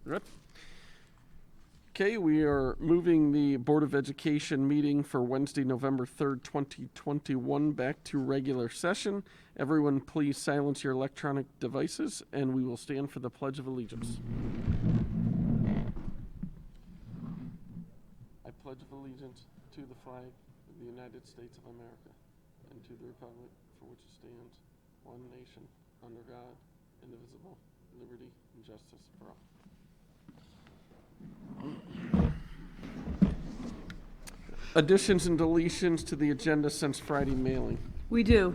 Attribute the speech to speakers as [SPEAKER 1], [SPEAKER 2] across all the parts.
[SPEAKER 1] Good. Okay, we are moving the Board of Education meeting for Wednesday, November 3rd, 2021 back to regular session. Everyone please silence your electronic devices and we will stand for the Pledge of Allegiance. I pledge allegiance to the flag of the United States of America and to the republic for which it stands, one nation, under God, indivisible, liberty and justice for all. Additions and deletions to the agenda since Friday mailing.
[SPEAKER 2] We do.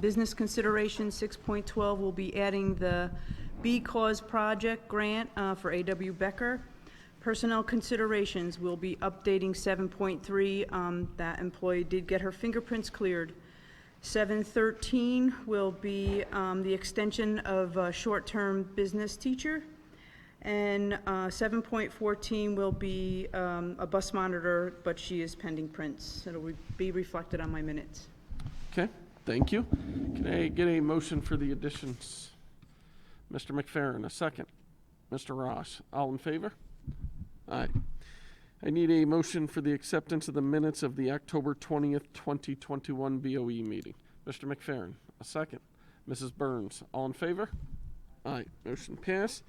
[SPEAKER 2] Business consideration 6.12 will be adding the B-Cause project grant for A.W. Becker. Personnel considerations will be updating 7.3. That employee did get her fingerprints cleared. 7.13 will be the extension of a short-term business teacher. And 7.14 will be a bus monitor, but she is pending prints. It'll be reflected on my minutes.
[SPEAKER 1] Okay, thank you. Can I get a motion for the additions? Mr. McFerrin, a second. Mr. Ross, all in favor? Aye. I need a motion for the acceptance of the minutes of the October 20th, 2021 BOE meeting. Mr. McFerrin, a second. Mrs. Burns, all in favor? Aye, motion passed.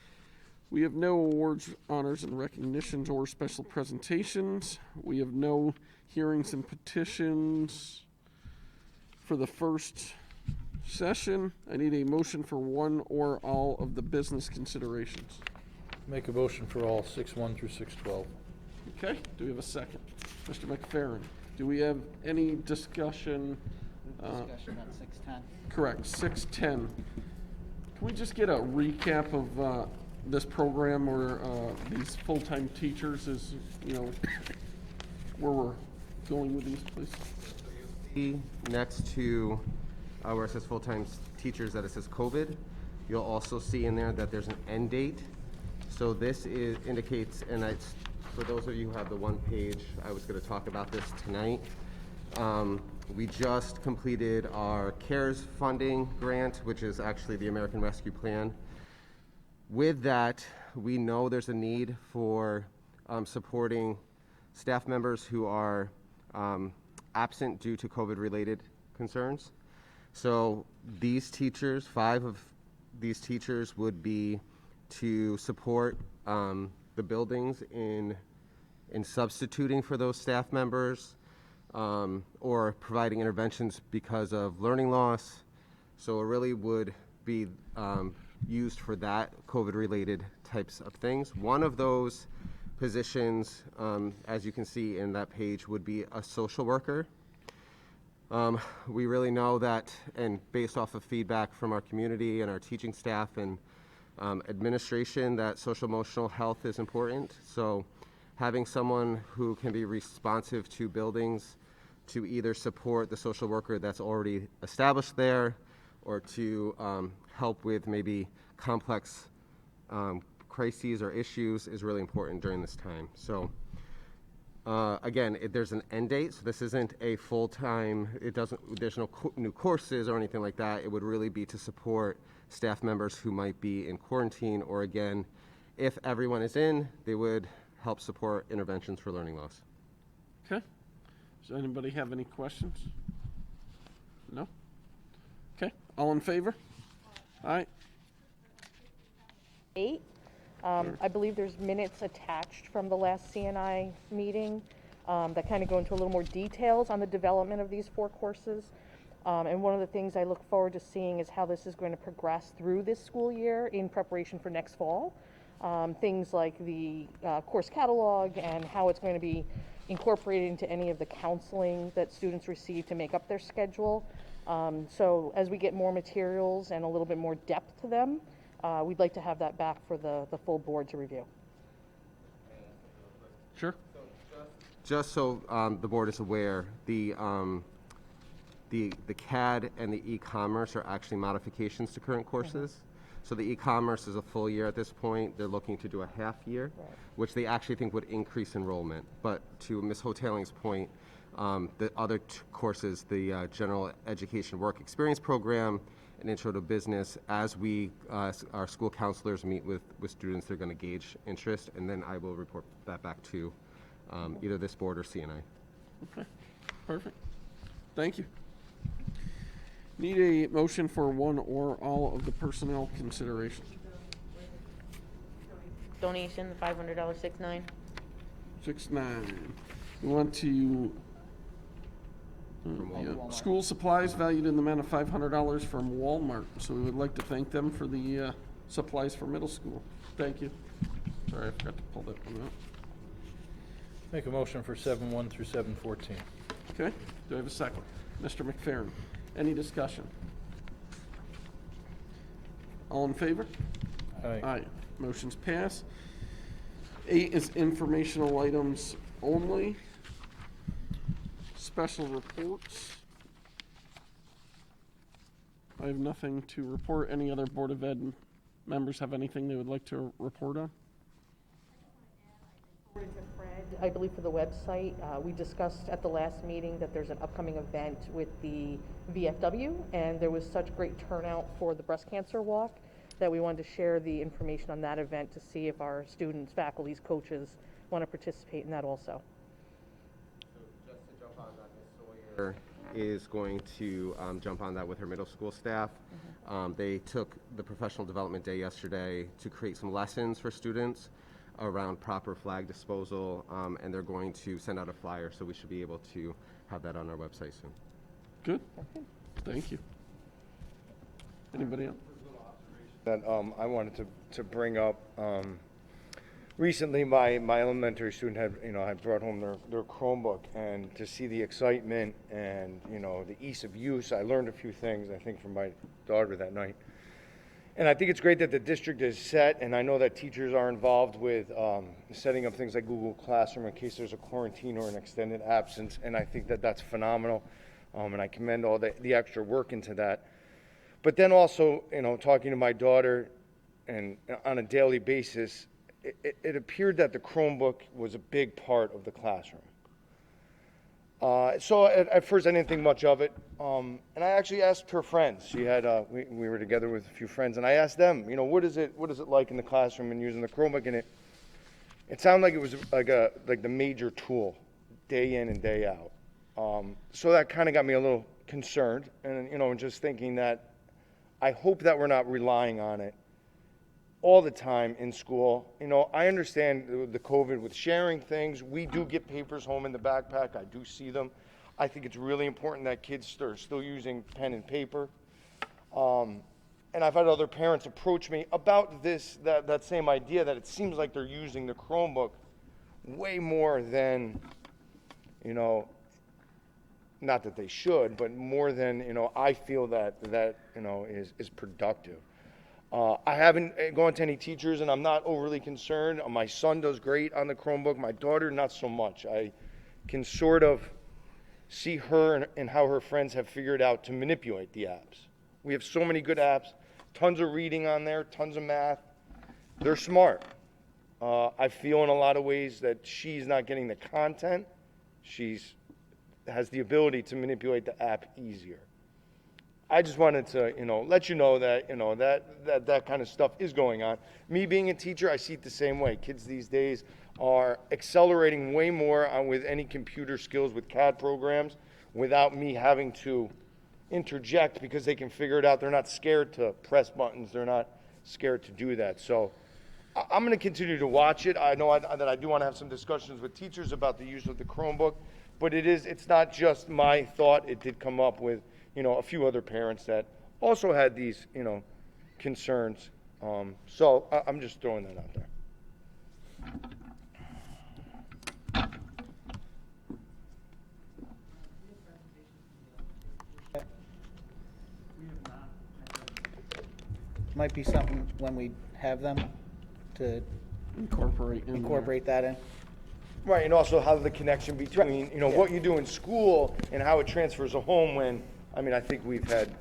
[SPEAKER 1] We have no awards, honors, and recognitions or special presentations. We have no hearings and petitions for the first session. I need a motion for one or all of the business considerations.
[SPEAKER 3] Make a motion for all 6.1 through 6.12.
[SPEAKER 1] Okay, do we have a second? Mr. McFerrin, do we have any discussion?
[SPEAKER 4] Discussion on 6.10.
[SPEAKER 1] Correct, 6.10. Can we just get a recap of this program where these full-time teachers is, where we're going with these, please?
[SPEAKER 5] Next to where it says full-time teachers, that it says COVID, you'll also see in there that there's an end date. So this indicates, and it's for those of you who have the one page, I was going to talk about this tonight. We just completed our CARES funding grant, which is actually the American Rescue Plan. With that, we know there's a need for supporting staff members who are absent due to COVID-related concerns. So these teachers, 5 of these teachers would be to support the buildings in substituting for those staff members or providing interventions because of learning loss. So it really would be used for that COVID-related types of things. One of those positions, as you can see in that page, would be a social worker. We really know that, and based off of feedback from our community and our teaching staff and administration, that social emotional health is important. So having someone who can be responsive to buildings to either support the social worker that's already established there or to help with maybe complex crises or issues is really important during this time. So again, there's an end date, so this isn't a full-time, there's no new courses or anything like that. It would really be to support staff members who might be in quarantine, or again, if everyone is in, they would help support interventions for learning loss.
[SPEAKER 1] Okay. Does anybody have any questions? No? Okay. All in favor? Aye.
[SPEAKER 6] 8. I believe there's minutes attached from the last CNI meeting that kind of go into a little more details on the development of these 4 courses. And one of the things I look forward to seeing is how this is going to progress through this school year in preparation for next fall. Things like the course catalog and how it's going to be incorporated into any of the counseling that students receive to make up their schedule. So as we get more materials and a little bit more depth to them, we'd like to have that back for the full board to review.
[SPEAKER 1] Sure.
[SPEAKER 5] Just so the board is aware, the CAD and the e-commerce are actually modifications to current courses. So the e-commerce is a full year at this point. They're looking to do a half year, which they actually think would increase enrollment. But to Ms. Hoteling's point, the other courses, the General Education Work Experience Program an intro to business. As we, our school counselors meet with students, they're going to gauge interest, and then I will report that back to either this board or CNI.
[SPEAKER 1] Okay, perfect. Thank you. Need a motion for one or all of the personnel considerations.
[SPEAKER 6] Donation, the $500 6-9.
[SPEAKER 1] 6-9. We want to,
[SPEAKER 5] Walmart.
[SPEAKER 1] school supplies valued in the amount of $500 from Walmart. So we would like to thank them for the supplies for middle school. Thank you. Sorry, I forgot to pull that one out.
[SPEAKER 3] Make a motion for 7-1 through 7-14.
[SPEAKER 1] Okay, do I have a second? Mr. McFerrin, any discussion? All in favor?
[SPEAKER 3] Aye.
[SPEAKER 1] Aye. Motion's pass. 8 is informational items only. Special reports. I have nothing to report. Any other Board of Ed members have anything they would like to report on?
[SPEAKER 6] I believe for the website, we discussed at the last meeting that there's an upcoming event with the VFW, and there was such great turnout for the breast cancer walk that we wanted to share the information on that event to see if our students, faculties, coaches want to participate in that also.
[SPEAKER 5] Just to jump on that, Ms. Sawyer is going to jump on that with her middle school staff. They took the professional development day yesterday to create some lessons for students around proper flag disposal, and they're going to send out a flyer, so we should be able to have that on our website soon.
[SPEAKER 1] Good. Thank you. Anybody else?
[SPEAKER 7] That I wanted to bring up. Recently, my elementary student had brought home their Chromebook, and to see the excitement and the ease of use, I learned a few things I think from my daughter that night. And I think it's great that the district is set, and I know that teachers are involved with setting up things like Google Classroom in case there's a quarantine or an extended absence, and I think that that's phenomenal, and I commend all the extra work into that. But then also, talking to my daughter and on a daily basis, it appeared that the Chromebook was a big part of the classroom. So at first I didn't think much of it, and I actually asked her friends. She had we were together with a few friends, and I asked them, what is it like in the classroom and using the Chromebook? And it sounded like it was like the major tool, day in and day out. So that kind of got me a little concerned, and just thinking that I hope that we're not relying on it all the time in school. I understand the COVID with sharing things. We do get papers home in the backpack. I do see them. I think it's really important that kids are still using pen and paper. And I've had other parents approach me about that same idea, that it seems like they're using the Chromebook way more than, not that they should, but more than, I feel that is productive. I haven't gone to any teachers, and I'm not overly concerned. My son does great on the Chromebook. My daughter, not so much. I can sort of see her and how her friends have figured out to manipulate the apps. We have so many good apps, tons of reading on there, tons of math. They're smart. I feel in a lot of ways that she's not getting the content. She's has the ability to manipulate the app easier. I just wanted to, let you know that, that kind of stuff is going on. Me being a teacher, I see it the same way. Kids these days are accelerating way more with any computer skills with CAD programs without me having to interject, because they can figure it out. They're not scared to press buttons. They're not scared to do that. So I'm going to continue to watch it. I know that I do want to have some discussions with teachers about the use of the Chromebook, but it's not just my thought. It did come up with a few other parents that also had these, concerns. So I'm just throwing that out there.
[SPEAKER 4] Might be something when we have them to
[SPEAKER 1] Incorporate in there.
[SPEAKER 4] incorporate that in.
[SPEAKER 7] Right, and also how the connection between, what you do in school and how it transfers to home when, I think we've had,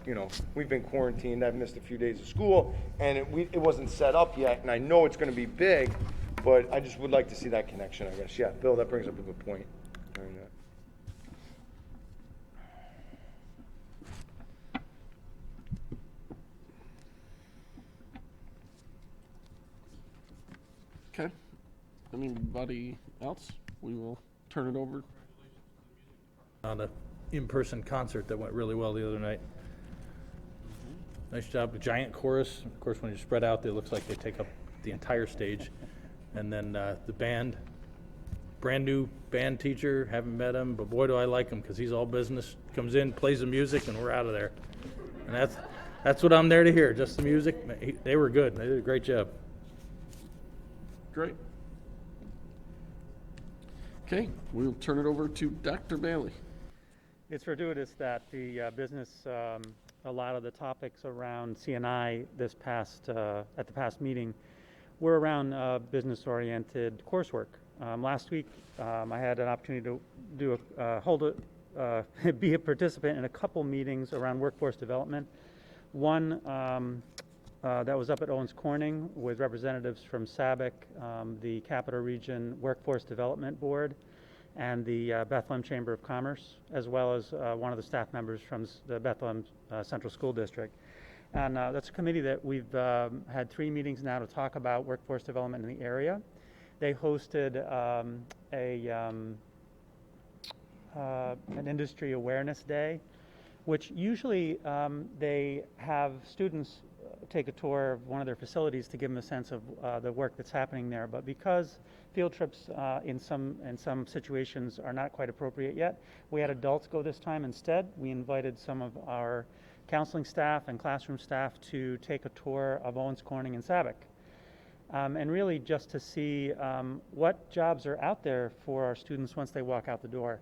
[SPEAKER 7] we've been quarantined. I've missed a few days of school, and it wasn't set up yet, and I know it's going to be big, but I just would like to see that connection, I guess. Yeah, Bill, that brings up a good point. During that.
[SPEAKER 1] Okay. Anybody else? We will turn it over.
[SPEAKER 3] On a in-person concert that went really well the other night. Nice job. A giant chorus. Of course, when you spread out, it looks like they take up the entire stage. And then the band, brand new band teacher, haven't met him, but boy, do I like him because he's all business. Comes in, plays the music, and we're out of there. And that's what I'm there to hear, just the music. They were good. They did a great job.
[SPEAKER 1] Great. Okay, we'll turn it over to Dr. Bailey.
[SPEAKER 8] It's fortuitous that the business, a lot of the topics around CNI this past, at the past meeting were around business-oriented coursework. Last week, I had an opportunity to do be a participant in a couple meetings around workforce development. One that was up at Owens Corning with representatives from SABIC, the Capital Region Workforce Development Board, and the Bethlehem Chamber of Commerce, as well as one of the staff members from the Bethlehem Central School District. And that's a committee that we've had 3 meetings now to talk about workforce development in the area. They hosted an industry awareness day, which usually they have students take a tour of one of their facilities to give them a sense of the work that's happening there. But because field trips in some situations are not quite appropriate yet, we had adults go this time instead. We invited some of our counseling staff and classroom staff to take a tour of Owens Corning and SABIC. And really just to see what jobs are out there for our students once they walk out the door.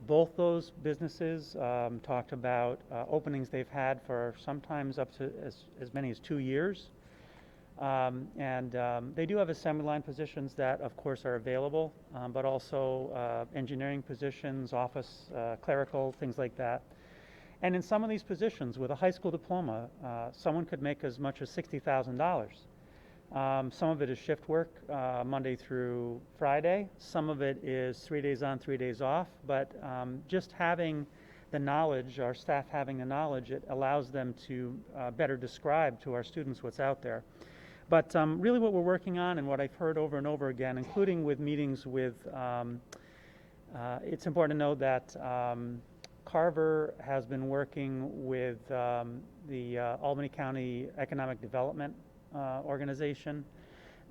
[SPEAKER 8] Both those businesses talked about openings they've had for sometimes up to as many as 2 years. They do have assembly line positions that, of course, are available, but also engineering positions, office, clerical, things like that. And in some of these positions, with a high school diploma, someone could make as much as $60,000. Some of it is shift work, Monday through Friday. Some of it is 3 days on, 3 days off. But just having the knowledge, our staff having the knowledge, it allows them to better describe to our students what's out there. But really what we're working on and what I've heard over and over again, including with meetings with, it's important to know that Carver has been working with the Albany County Economic Development organization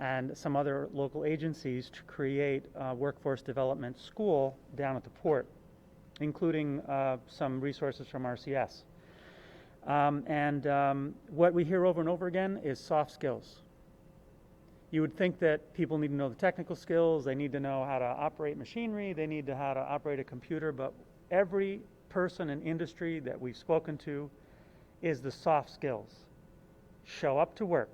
[SPEAKER 8] and some other local agencies to create a workforce development school down at the port, including some resources from RCS. What we hear over and over again is soft skills. You would think that people need to know the technical skills, they need to know how to operate machinery, they need to know how to operate a computer, but every person in industry that we've spoken to is the soft skills. Show up to work,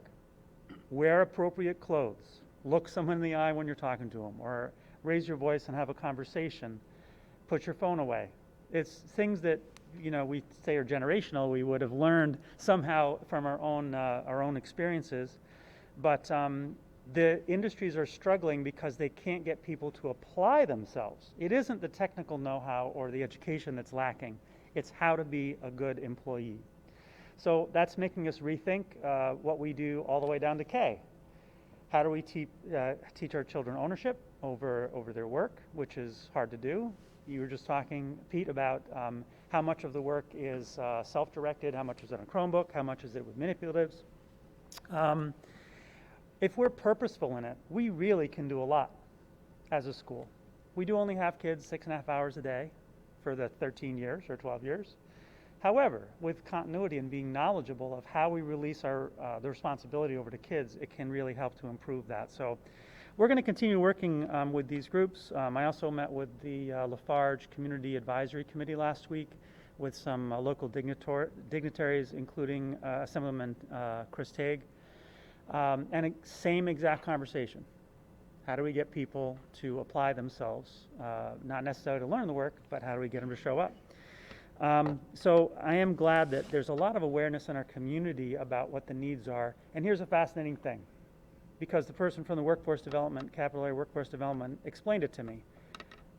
[SPEAKER 8] wear appropriate clothes, look someone in the eye when you're talking to them, or raise your voice and have a conversation, put your phone away. It's things that, you know, we say are generational, we would have learned somehow from our own experiences, but the industries are struggling because they can't get people to apply themselves. It isn't the technical know-how or the education that's lacking, it's how to be a good employee. So that's making us rethink what we do all the way down to K. How do we teach our children ownership over their work, which is hard to do. You were just talking, Pete, about how much of the work is self-directed, how much is it on a Chromebook, how much is it with manipulatives. If we're purposeful in it, we really can do a lot as a school. We do only have kids 6.5 hours a day for the 13 years or 12 years. However, with continuity and being knowledgeable of how we release the responsibility over to kids, it can really help to improve that. So we're going to continue working with these groups. I also met with the Lafarge Community Advisory Committee last week with some local dignitaries, including Assemblyman Chris Tague. And a same exact conversation. How do we get people to apply themselves? Not necessarily to learn the work, but how do we get them to show up? So I am glad that there's a lot of awareness in our community about what the needs are. And here's a fascinating thing, because the person from the workforce development, capital A workforce development, explained it to me.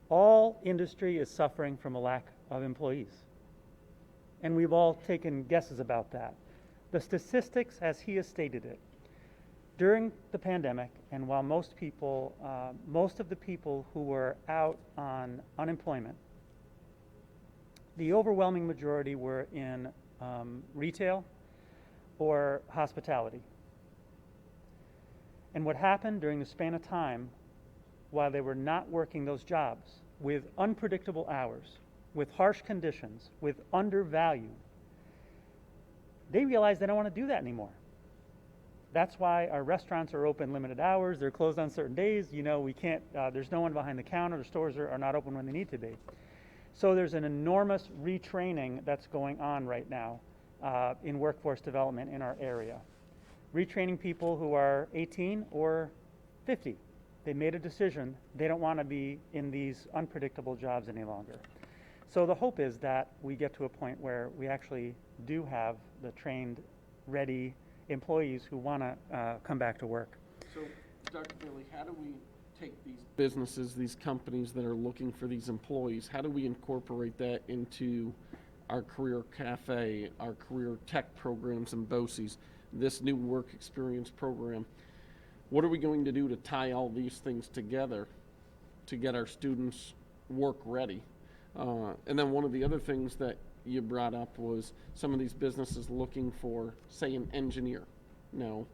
[SPEAKER 8] All industry is suffering from a lack of employees. And we've all taken guesses about that. The statistics, as he has stated it, During the pandemic, and while most of the people who were out on unemployment, the overwhelming majority were in retail or hospitality. And what happened during the span of time, while they were not working those jobs with unpredictable hours, with harsh conditions, with undervalue, they realized they don't want to do that anymore. That's why our restaurants are open limited hours. They're closed on certain days. You know, we can't, there's no one behind the counter. The stores are not open when they need to be. So there's an enormous retraining that's going on right now in workforce development in our area. Retraining people who are 18 or 50. They made a decision. They don't want to be in these unpredictable jobs any longer. So the hope is that we get to a point where we actually do have the trained, ready employees who want to come back to work.
[SPEAKER 1] So, Dr. Bailey, how do we take these businesses, these companies that are looking for these employees, how do we incorporate that into our career cafe, our career tech programs in BOCES, this new work experience program? What are we going to do to tie all these things together to get our students work ready? And then one of the other things that you brought up was some of these businesses looking for, say, an engineer. Now,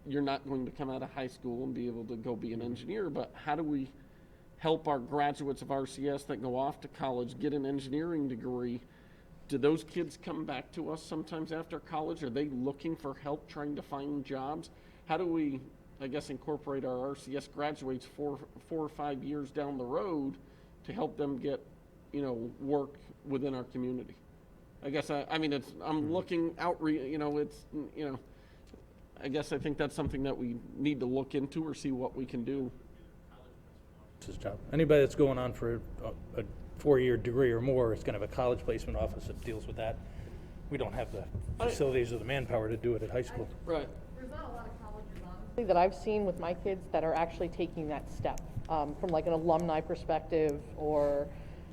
[SPEAKER 1] you're not going to come out of high school and be able to go be an engineer, but how do we help our graduates of RCS that go off to college get an engineering degree? Do those kids come back to us sometimes after college? Are they looking for help trying to find jobs? How do we, I guess, incorporate our RCS graduates 4 or 5 years down the road to help them get, work within our community? I guess, I'm looking out, I guess I think that's something that we need to look into or see what we can do.
[SPEAKER 3] It's his job. Anybody that's going on for a 4-year degree or more is going to have a college placement office that deals with that. We don't have the facilities or the manpower to do it at high school.
[SPEAKER 1] Right.
[SPEAKER 6] There's not a lot of colleges, honestly, that I've seen with my kids that are actually taking that step from like an alumni perspective, or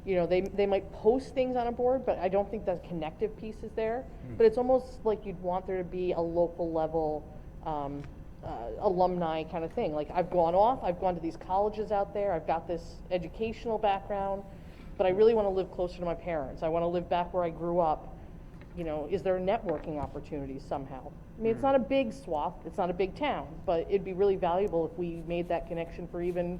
[SPEAKER 6] they might post things on a board, but I don't think the connective piece is there. But it's almost like you'd want there to be a local level alumni kind of thing. Like, I've gone to these colleges out there, I've got this educational background, but I really want to live closer to my parents. I want to live back where I grew up. Is there networking opportunities somehow? I mean, it's not a big swath, it's not a big town, but it'd be really valuable if we made that connection for even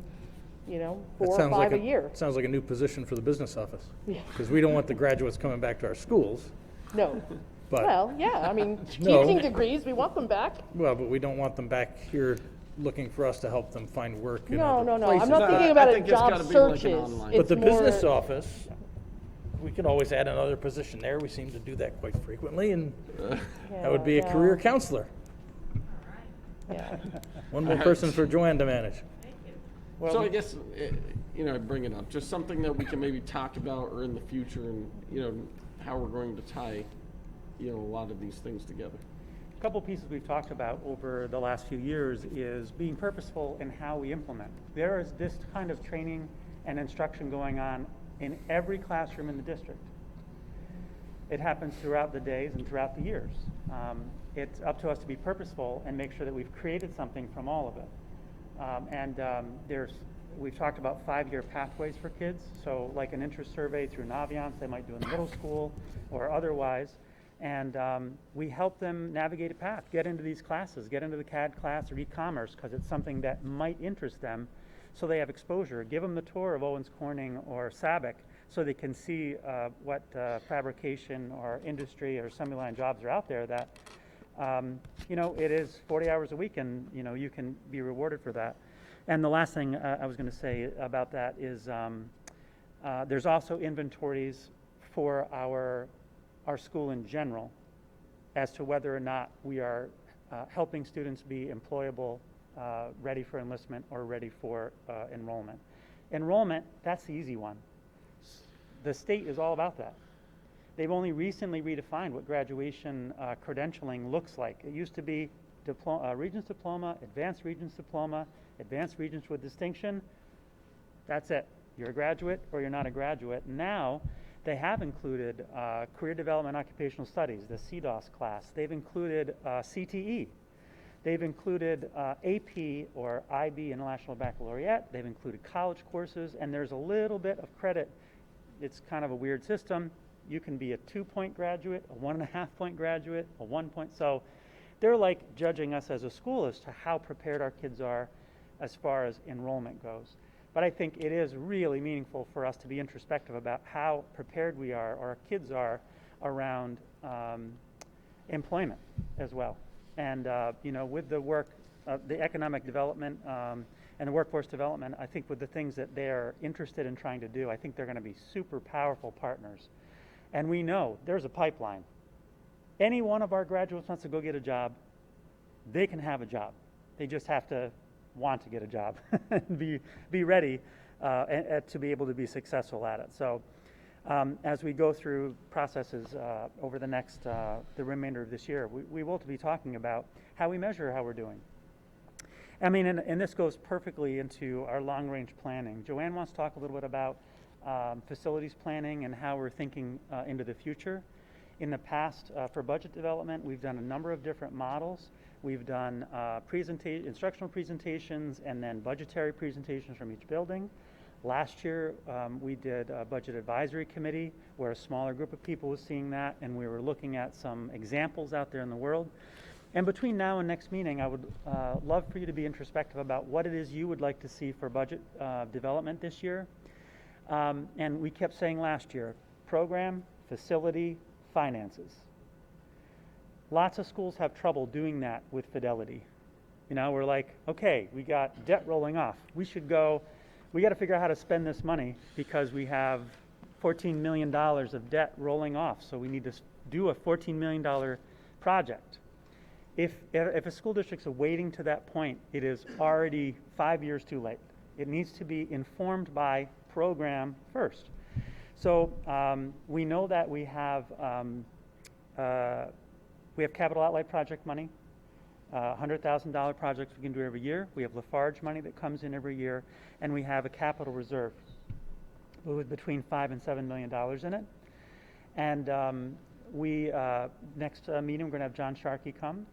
[SPEAKER 6] 4 or 5 a year.
[SPEAKER 3] It sounds like a new position for the business office.
[SPEAKER 6] Yeah.
[SPEAKER 3] Because we don't want the graduates coming back to our schools.
[SPEAKER 6] No.
[SPEAKER 3] But
[SPEAKER 6] Well, yeah, I mean,
[SPEAKER 3] No.
[SPEAKER 6] teaching degrees, we want them back.
[SPEAKER 3] but we don't want them back here looking for us to help them find work in
[SPEAKER 6] No,
[SPEAKER 3] other
[SPEAKER 6] no, no,
[SPEAKER 3] places.
[SPEAKER 6] I'm not
[SPEAKER 1] I
[SPEAKER 6] thinking about
[SPEAKER 1] think it's
[SPEAKER 6] job
[SPEAKER 1] gotta be like an
[SPEAKER 6] searches.
[SPEAKER 1] online.
[SPEAKER 3] But
[SPEAKER 6] It's
[SPEAKER 3] the
[SPEAKER 6] more-
[SPEAKER 3] business office, we can always add another position there. We seem to do that quite frequently, and that would be a
[SPEAKER 6] Yeah,
[SPEAKER 3] career
[SPEAKER 6] no.
[SPEAKER 3] counselor.
[SPEAKER 6] Yeah.
[SPEAKER 3] One more person for Joanne to manage.
[SPEAKER 1] So I guess, I bring it up, just something that we can maybe talk about or in the future and, how we're going to tie, a lot of these things together.
[SPEAKER 8] A couple pieces we've talked about over the last few years is being purposeful in how we implement. There is this kind of training and instruction going on in every classroom in the district. It happens throughout the days and throughout the years. It's up to us to be purposeful and make sure that we've created something from all of it. We've talked about 5-year pathways for kids. So like an interest survey through Naviance they might do in the middle school or otherwise. And we help them navigate a path, get into these classes, get into the CAD class or e-commerce because it's something that might interest them, so they have exposure. Give them the tour of Owens Corning or SABIC so they can see what fabrication or industry or assembly line jobs are out there that, it is 40 hours a week and, you can be rewarded for that. And the last thing I was going to say about that is there's also inventories for our school in general as to whether or not we are helping students be employable, ready for enlistment or ready for enrollment. Enrollment, that's the easy one. The state is all about that. They've only recently redefined what graduation credentialing looks like. It used to be Regents Diploma, Advanced Regents Diploma, Advanced Regents with Distinction. That's it. You're a graduate or you're not a graduate. Now, they have included Career Development Occupational Studies, the CDOS class. They've included CTE. They've included AP or IB, International Baccalaureate. They've included college courses, and there's a little bit of credit. It's kind of a weird system. You can be a 2-point graduate, a 1.5-point graduate, a 1 point. So they're like judging us as a school as to how prepared our kids are as far as enrollment goes. But I think it is really meaningful for us to be introspective about how prepared we are, or our kids are, around employment as well. And with the work, the economic development and the workforce development, I think with the things that they're interested in trying to do, I think they're going to be super powerful partners. And we know there's a pipeline. Any one of our graduates wants to go get a job, they can have a job. They just have to want to get a job and be ready to be able to be successful at it. So as we go through processes over the next, the remainder of this year, we will be talking about how we measure how we're doing. I mean, and this goes perfectly into our long-range planning. Joanne wants to talk a little bit about facilities planning and how we're thinking into the future. In the past, for budget development, we've done a number of different models. We've done instructional presentations and then budgetary presentations from each building. Last year, we did a budget advisory committee where a smaller group of people was seeing that, and we were looking at some examples out there in the world. And between now and next meeting, I would love for you to be introspective about what it is you would like to see for budget development this year. And we kept saying last year, program, facility, finances. Lots of schools have trouble doing that with fidelity. You know, we're like, okay, we got debt rolling off. We got to figure out how to spend this money because we have $14 million of debt rolling off. So we need to do a $14 million project. If a school district's waiting to that point, it is already 5 years too late. It needs to be informed by program first. So we know that we have capital outlay project money, $100,000 projects we can do every year. We have Lafarge money that comes in every year, and we have a capital reserve with between $5 and $7 million in it. And next meeting, we're going to have John Sharkey come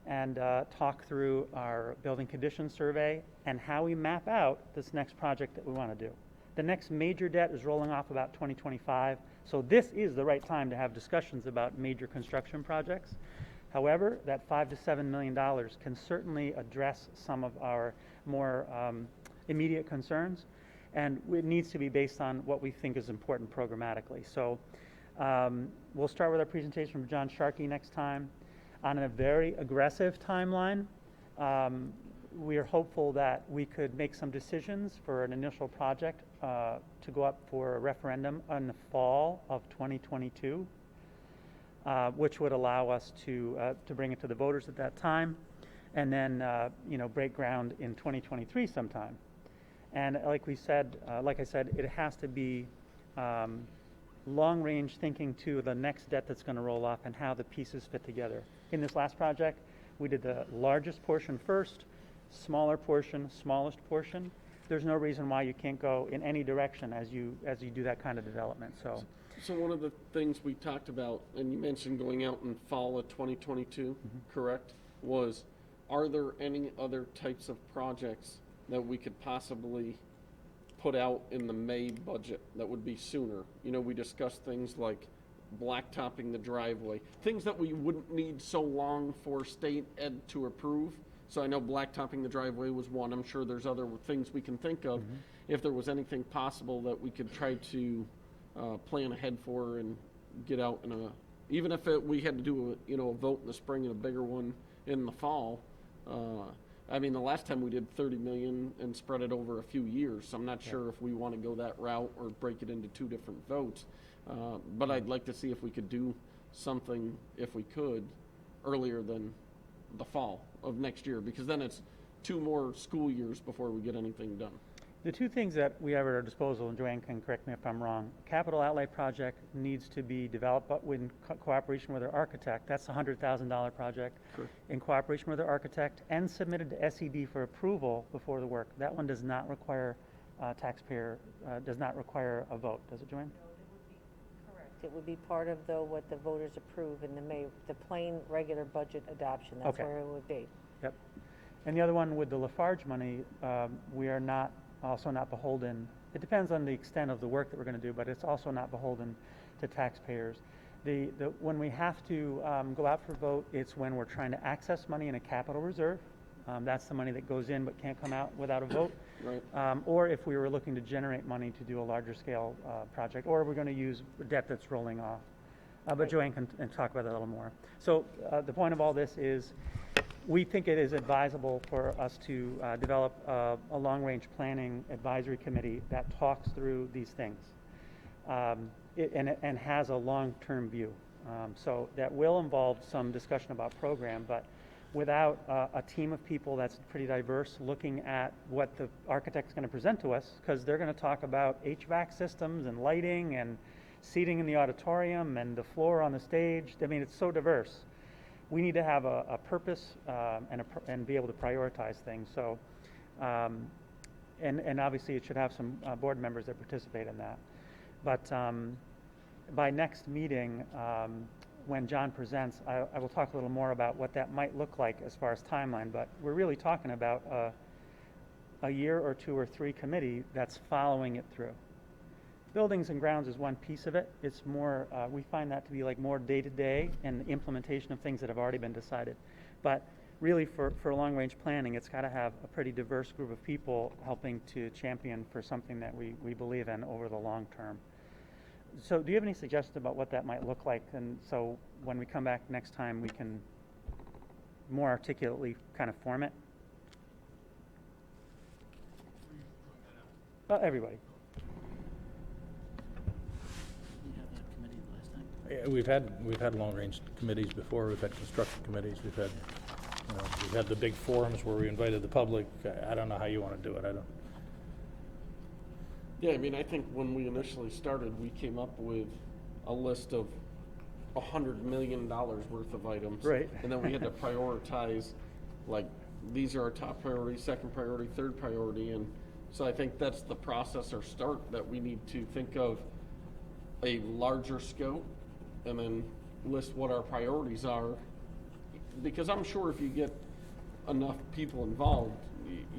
[SPEAKER 8] and talk through our building condition survey and how we map out this next project that we want to do. The next major debt is rolling off about 2025, so this is the right time to have discussions about major construction projects. However, that $5 to $7 million can certainly address some of our more immediate concerns, and it needs to be based on what we think is important programmatically. So we'll start with our presentation from John Sharkey next time. On a very aggressive timeline, we are hopeful that we could make some decisions for an initial project to go up for a referendum in the fall of 2022, which would allow us to bring it to the voters at that time, and then break ground in 2023 sometime. And like I said, it has to be long-range thinking to the next debt that's going to roll off and how the pieces fit together. In this last project, we did the largest portion first, smaller portion, smallest portion. There's no reason why you can't go in any direction as you do that kind of development. So
[SPEAKER 1] one of the things we talked about, and you mentioned going out in fall of 2022, correct? Was, are there any other types of projects that we could possibly put out in the May budget that would be sooner? You know, we discussed things like blacktopping the driveway, things that we wouldn't need so long for state ed to approve. So I know blacktopping the driveway was one. I'm sure there's other things we can think of. If there was anything possible that we could try to plan ahead for and get out in a, even if we had to do a vote in the spring and a bigger one in the fall. I mean, the last time we did 30 million and spread it over a few years. So I'm not sure if we want to go that route or break it into 2 different votes. But I'd like to see if we could do something, if we could, earlier than the fall of next year, because then it's 2 more school years before we get anything done.
[SPEAKER 8] the 2 things that we have at our disposal, and Joanne can correct me if I'm wrong, capital outlay project needs to be developed, but in cooperation with our architect. That's a $100,000 project.
[SPEAKER 1] Correct.
[SPEAKER 8] In cooperation with our architect and submitted to SED for approval before the work. That one does not require does not require a vote, does it, Joanne?
[SPEAKER 9] Correct. It would be part of what the voters approve in the plain, regular budget adoption. That's
[SPEAKER 8] Okay.
[SPEAKER 9] where it would be.
[SPEAKER 8] Yep. And the other one with the Lafarge money, we are not, also not beholden. It depends on the extent of the work that we're going to do, but it's also not beholden to taxpayers. When we have to go out for vote, it's when we're trying to access money in a capital reserve. That's the money that goes in but can't come out without a vote.
[SPEAKER 1] Right.
[SPEAKER 8] Or if we were looking to generate money to do a larger scale project, or we're going to use debt that's rolling off. But Joanne can talk about that a little more. So the point of all this is we think it is advisable for us to develop a long-range planning advisory committee that talks through these things and has a long-term view. So that will involve some discussion about program, but without a team of people that's pretty diverse looking at what the architect's going to present to us, because they're going to talk about HVAC systems and lighting and seating in the auditorium and the floor on the stage. I mean, it's so diverse. We need to have a purpose and be able to prioritize things. So, and obviously it should have some board members that participate in that. But by next meeting, when John presents, I will talk a little more about what that might look like as far as timeline, but we're really talking about a year or 2 or 3 committee that's following it through. Buildings and grounds is one piece of it. It's more, we find that to be like more day-to-day and the implementation of things that have already been decided. But really for long-range planning, it's got to have a pretty diverse group of people helping to champion for something that we believe in over the long term. So do you have any suggestions about what that might look like? And so when we come back next time, we can more articulately kind of form it? Everybody.
[SPEAKER 3] Yeah, we've had long-range committees before. We've had construction committees. We've had the big forums where we invited the public. I don't know how you want to do it. I don't.
[SPEAKER 1] Yeah, I mean, I think when we initially started, we came up with a list of $100 million worth of items.
[SPEAKER 8] Right.
[SPEAKER 1] And then we had to prioritize, like, these are our top priority, second priority, third priority. And so I think that's the process or start that we need to think of a larger scope and then list what our priorities are. Because I'm sure if you get enough people involved,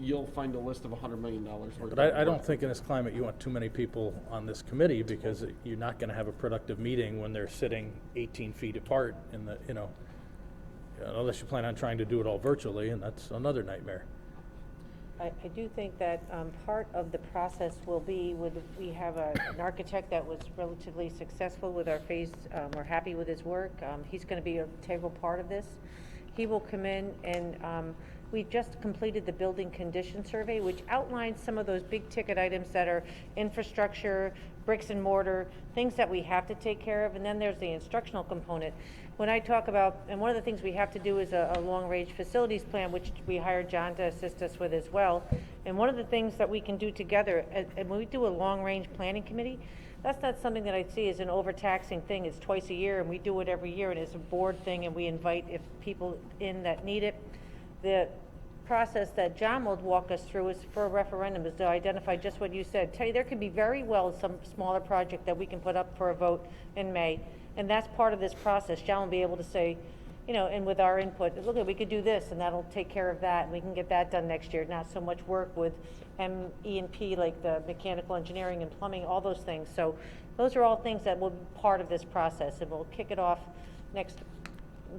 [SPEAKER 1] you'll find a list of $100 million worth.
[SPEAKER 3] But I don't think in this climate you want too many people on this committee, because you're not going to have a productive meeting when they're sitting 18 feet apart in the, unless you plan on trying to do it all virtually, and that's another nightmare.
[SPEAKER 9] I do think that part of the process will be we have an architect that was relatively successful with our phase. We're happy with his work. He's going to be an integral part of this. He will come in and we just completed the building condition survey, which outlines some of those big ticket items that are infrastructure, bricks and mortar, things that we have to take care of, and then there's the instructional component. When I talk about, and one of the things we have to do is a long-range facilities plan, which we hired John to assist us with as well. And one of the things that we can do together, and when we do a long-range planning committee, that's not something that I see as an overtaxing thing. It's twice a year, and we do it every year, and it's a board thing, and we invite if people in that need it. The process that John will walk us through is for a referendum, is to identify just what you said. Tell you, there could be very well some smaller project that we can put up for a vote in May, and that's part of this process. John will be able to say, and with our input, look, we could do this, and that'll take care of that, and we can get that done next year. Not so much work with M&E&P, like the mechanical engineering and plumbing, all those things. So those are all things that will be part of this process, and we'll kick it off next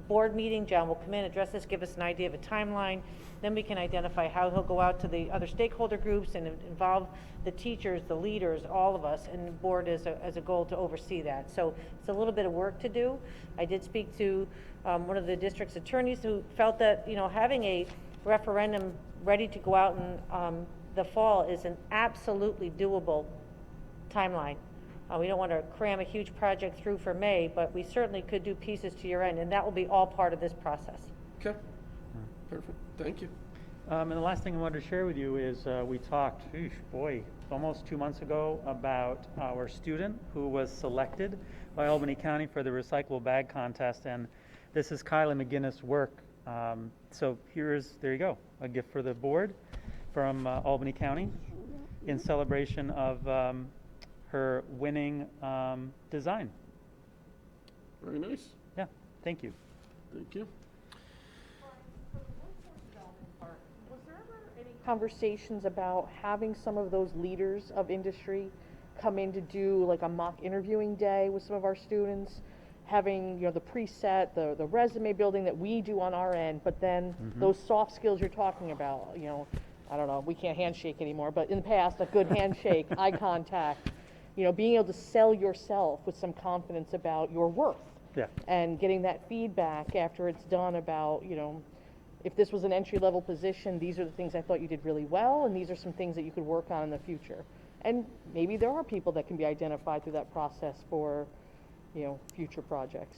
[SPEAKER 9] board meeting. John will come in, address this, give us an idea of a timeline. Then we can identify how he'll go out to the other stakeholder groups and involve the teachers, the leaders, all of us, and the board as a goal to oversee that. So it's a little bit of work to do. I did speak to one of the district's attorneys who felt that, having a referendum ready to go out in the fall is an absolutely doable timeline. We don't want to cram a huge project through for May, but we certainly could do pieces to your end, and that will be all part of this process.
[SPEAKER 1] Okay, perfect, thank you.
[SPEAKER 8] And the last thing I wanted to share with you is we talked, almost 2 months ago about our student who was selected by Albany County for the recyclable bag contest, and this is Kylie McGinnis' work. So there you go, a gift for the board from Albany County in celebration of her winning design.
[SPEAKER 1] Very nice.
[SPEAKER 8] Yeah, thank you.
[SPEAKER 1] Thank you.
[SPEAKER 6] conversations about having some of those leaders of industry come in to do like a mock interviewing day with some of our students, having, you know, the preset, the resume building that we do on our end, but then those soft skills you're talking about, you know, I don't know, we can't handshake anymore, but in the past, a good handshake, eye contact, you know, being able to sell yourself with some confidence about your worth.
[SPEAKER 8] Yeah.
[SPEAKER 6] And getting that feedback after it's done about, you know, if this was an entry-level position, these are the things I thought you did really well, and these are some things that you could work on in the future. And maybe there are people that can be identified through that process for, you know, future projects.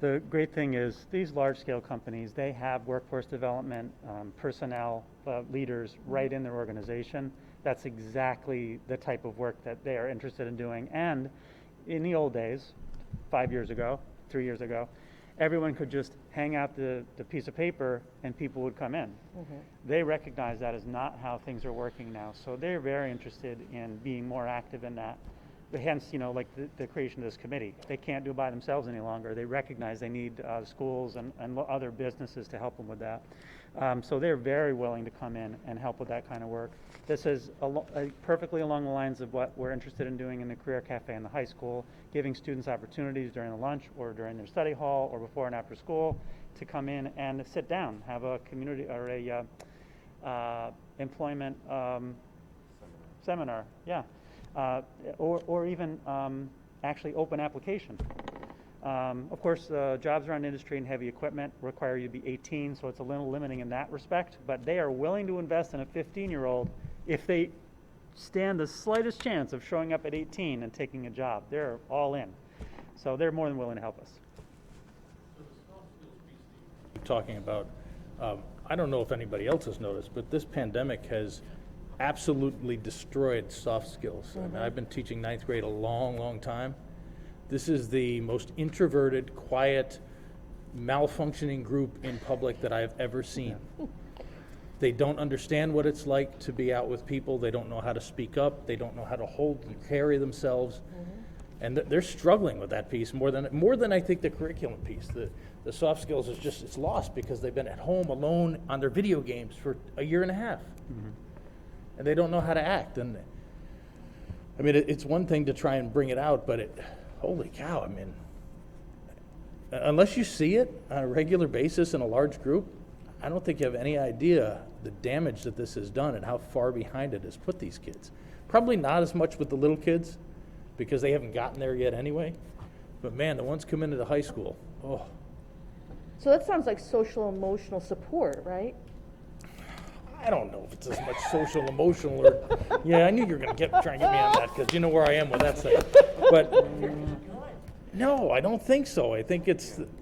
[SPEAKER 8] The great thing is these large-scale companies, they have workforce development, personnel, leaders right in their organization. That's exactly the type of work that they are interested in doing. And in the old days, 5 years ago, 3 years ago, everyone could just hang out the piece of paper and people would come in. They recognize that is not how things are working now. So they're very interested in being more active in that. But hence, you know, like the creation of this committee. They can't do it by themselves any longer. They recognize they need schools and other businesses to help them with that. So they're very willing to come in and help with that kind of work. This is perfectly along the lines of what we're interested in doing in the Career Cafe in the high school, giving students opportunities during the lunch or during their study hall or before and after school to come in and sit down, have a community or a employment seminar, yeah, or even actually open application. Of course, jobs around industry and heavy equipment require you to be 18, so it's a little limiting in that respect, but they are willing to invest in a 15-year-old if they stand the slightest chance of showing up at 18 and taking a job. They're all in. So they're more than willing to help us.
[SPEAKER 3] Talking about, I don't know if anybody else has noticed, but this pandemic has absolutely destroyed soft skills. I mean, I've been teaching ninth grade a long, long time. This is the most introverted, quiet, malfunctioning group in public that I've ever seen. They don't understand what it's like to be out with people. They don't know how to speak up. They don't know how to hold and carry themselves. And they're struggling with that piece more than I think the curriculum piece. The soft skills is just, it's lost because they've been at home alone on their video games for a year and a half. And they don't know how to act. And I mean, it's one thing to try and bring it out, but holy cow, I mean, unless you see it on a regular basis in a large group, I don't think you have any idea the damage that this has done and how far behind it has put these kids. Probably not as much with the little kids because they haven't gotten there yet anyway. But man, the ones come into the high school, oh.
[SPEAKER 6] So that sounds like social emotional support, right?
[SPEAKER 3] I don't know if it's as much social emotional or, yeah, I knew you were going to try and get me on that because you know where I am with that thing. But no, I don't think so. I think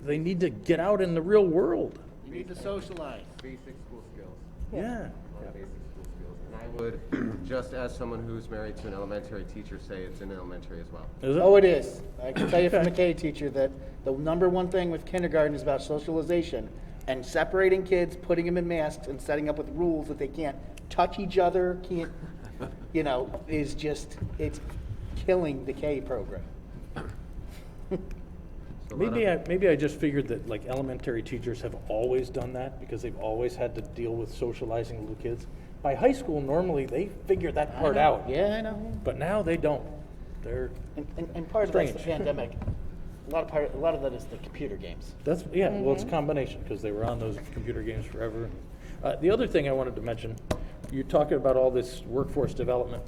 [SPEAKER 3] they need to get out in the real world.
[SPEAKER 4] You need to socialize.
[SPEAKER 5] Basic school skills.
[SPEAKER 3] Yeah.
[SPEAKER 5] Basic school skills. And I would, just as someone who's married to an elementary teacher, say it's in elementary as well.
[SPEAKER 3] Is it?
[SPEAKER 4] Oh, it is. I can tell you from a K teacher that the number one thing with kindergarten is about socialization and separating kids, putting them in masks and setting up with rules that they can't touch each other, can't, you know, is just, it's killing the K program.
[SPEAKER 3] Maybe I just figured that like elementary teachers have always done that because they've always had to deal with socializing little kids. By high school, normally they figure that part out.
[SPEAKER 4] Yeah, I know.
[SPEAKER 3] But now they don't. They're
[SPEAKER 4] And part of that's the
[SPEAKER 3] strange.
[SPEAKER 4] pandemic. A lot of that is the computer games.
[SPEAKER 3] well, it's a combination because they were on those computer games forever. The other thing I wanted to mention, you're talking about all this workforce development.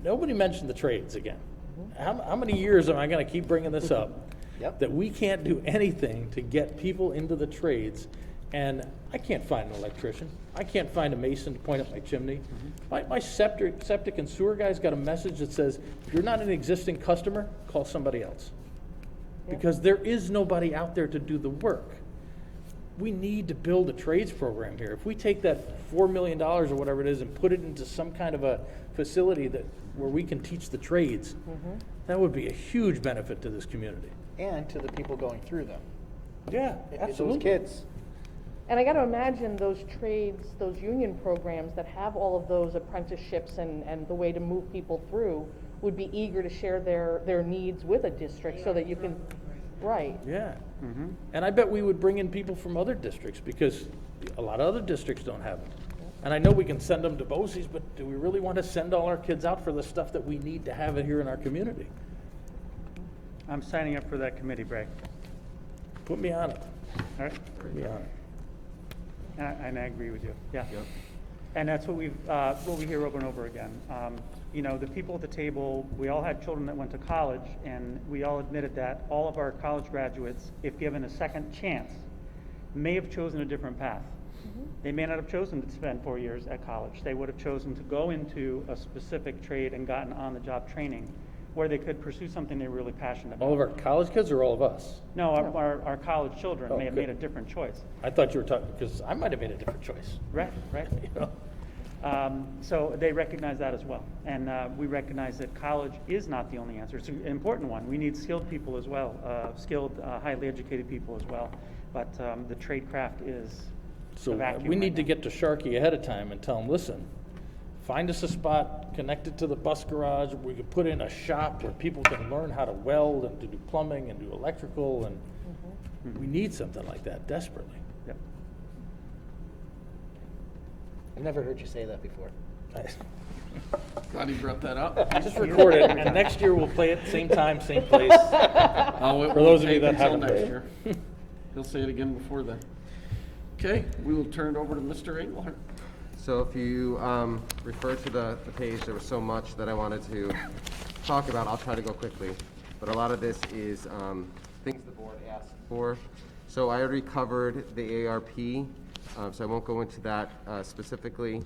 [SPEAKER 3] Nobody mentioned the trades again. How many years am I going to keep bringing this up?
[SPEAKER 4] Yep.
[SPEAKER 3] That we can't do anything to get people into the trades, and I can't find an electrician. I can't find a mason to point up my chimney. My septic and sewer guy's got a message that says, if you're not an existing customer, call somebody else. Because there is nobody out there to do the work. We need to build a trades program here. If we take that $4 million or whatever it is and put it into some kind of a facility where we can teach the trades, that would be a huge benefit to this community.
[SPEAKER 4] And to the people going through them.
[SPEAKER 3] Yeah,
[SPEAKER 4] Those kids.
[SPEAKER 6] And I got to imagine those trades, those union programs that have all of those apprenticeships and the way to move people through would be eager to share their needs with a district so that you can, right.
[SPEAKER 3] Yeah. And I bet we would bring in people from other districts because a lot of other districts don't have it. And I know we can send them to BOCES, but do we really want to send all our kids out for the stuff that we need to have it here in our community?
[SPEAKER 8] I'm signing up for that committee, Bragg.
[SPEAKER 3] Put me on it.
[SPEAKER 8] All right?
[SPEAKER 3] Put me on it.
[SPEAKER 8] And I agree with you, yeah. And that's what we hear over and over again. You know, the people at the table, we all had children that went to college, and we all admitted that all of our college graduates, if given a second chance, may have chosen a different path. They may not have chosen to spend 4 years at college. They would have chosen to go into a specific trade and gotten on-the-job training where they could pursue something they're really passionate about.
[SPEAKER 3] All of our college kids or all of us?
[SPEAKER 8] No, our college children
[SPEAKER 3] Oh,
[SPEAKER 8] may have
[SPEAKER 3] good.
[SPEAKER 8] made a different choice.
[SPEAKER 3] I thought you were talking, because I might have made a different choice.
[SPEAKER 8] Right.
[SPEAKER 3] You know?
[SPEAKER 8] So they recognize that as well. And we recognize that college is not the only answer. It's an important one. We need skilled people as well, skilled, highly educated people as well. But the trade craft is
[SPEAKER 3] So
[SPEAKER 8] the vacuum
[SPEAKER 3] we
[SPEAKER 8] right
[SPEAKER 3] need to
[SPEAKER 8] now.
[SPEAKER 3] get to Sharkey ahead of time and tell them, listen, find us a spot connected to the bus garage. We could put in a shop where people can learn how to weld and to do plumbing and do electrical, and we need something like that desperately.
[SPEAKER 8] Yep.
[SPEAKER 4] I've never heard you say that before.
[SPEAKER 1] Glad you brought that up.
[SPEAKER 3] Just record it, and next year we'll play it same time, same place.
[SPEAKER 1] Oh, it
[SPEAKER 3] For
[SPEAKER 1] won't
[SPEAKER 3] those of you
[SPEAKER 1] take
[SPEAKER 3] that
[SPEAKER 1] until
[SPEAKER 3] haven't
[SPEAKER 1] next
[SPEAKER 3] heard.
[SPEAKER 1] year. He'll say it again before then. Okay, we will turn it over to Mr. Engelhardt.
[SPEAKER 5] So if you refer to the page, there was so much that I wanted to talk about. I'll try to go quickly. But a lot of this is things the board asked for. So I already covered the ARP, so I won't go into that specifically.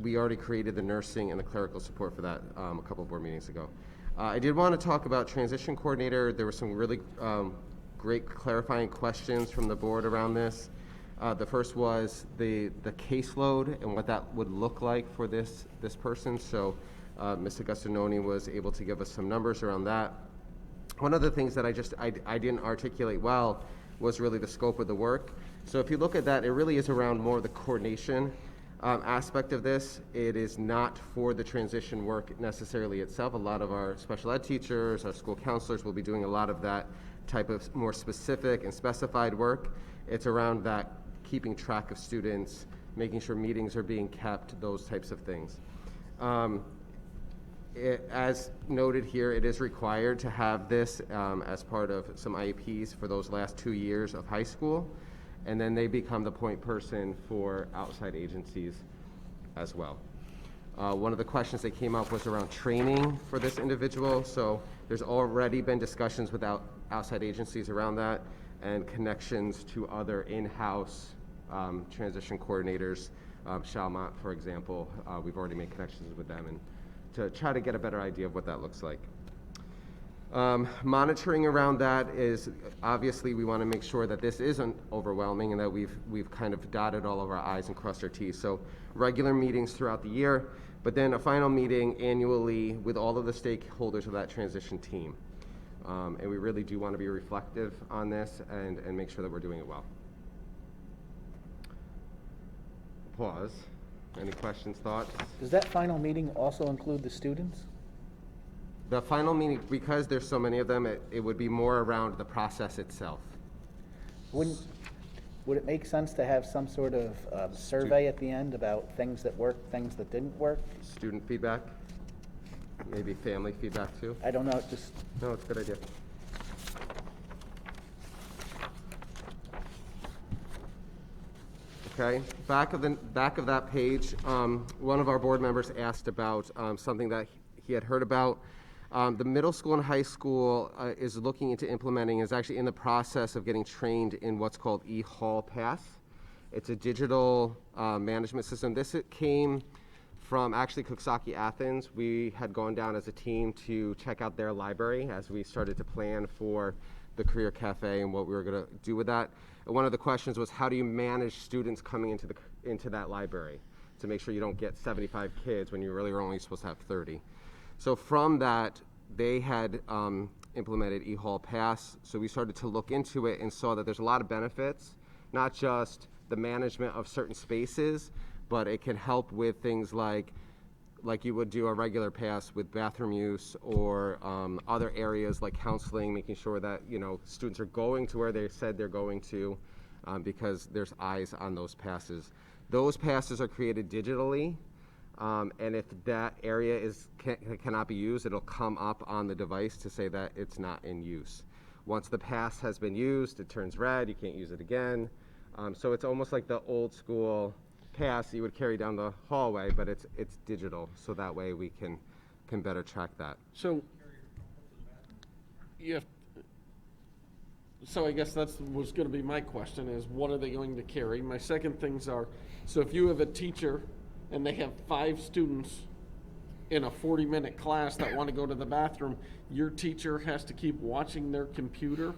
[SPEAKER 5] We already created the nursing and the clerical support for that a couple of board meetings ago. I did want to talk about transition coordinator. There were some really great clarifying questions from the board around this. The first was the caseload and what that would look like for this person. So Ms. Agustinoni was able to give us some numbers around that. One of the things that I didn't articulate well was really the scope of the work. So if you look at that, it really is around more the coordination aspect of this. It is not for the transition work necessarily itself. A lot of our special ed teachers, our school counselors will be doing a lot of that type of more specific and specified work. It's around that keeping track of students, making sure meetings are being kept, those types of things. As noted here, it is required to have this as part of some IEPs for those last 2 years of high school, and then they become the point person for outside agencies as well. One of the questions that came up was around training for this individual. So there's already been discussions with outside agencies around that and connections to other in-house transition coordinators. Chalmont, for example, we've already made connections with them and to try to get a better idea of what that looks like. Monitoring around that is, obviously, we want to make sure that this isn't overwhelming and that we've kind of dotted all of our I's and crossed our T's. So regular meetings throughout the year, but then a final meeting annually with all of the stakeholders of that transition team. And we really do want to be reflective on this and make sure that we're doing it well. Pause. Any questions, thoughts?
[SPEAKER 4] Does that final meeting also include the students?
[SPEAKER 5] The final meeting, because there's so many of them, it would be more around the process itself.
[SPEAKER 4] Would it make sense to have some sort of survey at the end about things that worked, things that didn't work?
[SPEAKER 5] Student feedback, maybe family feedback too?
[SPEAKER 4] I don't know, just,
[SPEAKER 5] No, it's a good idea. Okay, back of that page, one of our board members asked about something that he had heard about. The middle school and high school is looking into implementing, is actually in the process of getting trained in what's called eHall Pass. It's a digital management system. This came from actually Coxsackie Athens. We had gone down as a team to check out their library as we started to plan for the Career Cafe and what we were going to do with that. And one of the questions was, how do you manage students coming into that library to make sure you don't get 75 kids when you really are only supposed to have 30? So from that, they had implemented eHall Pass. So we started to look into it and saw that there's a lot of benefits, not just the management of certain spaces, but it can help with things like you would do a regular pass with bathroom use or other areas like counseling, making sure that students are going to where they said they're going to because there's eyes on those passes. Those passes are created digitally, and if that area cannot be used, it'll come up on the device to say that it's not in use. Once the pass has been used, it turns red, you can't use it again. So it's almost like the old school pass you would carry down the hallway, but it's digital, so that way we can better track that.
[SPEAKER 1] So, so I guess that's was going to be my question, is what are they going to carry? My second things are, so if you have a teacher and they have 5 students in a 40-minute class that want to go to the bathroom, your teacher has to keep watching their computer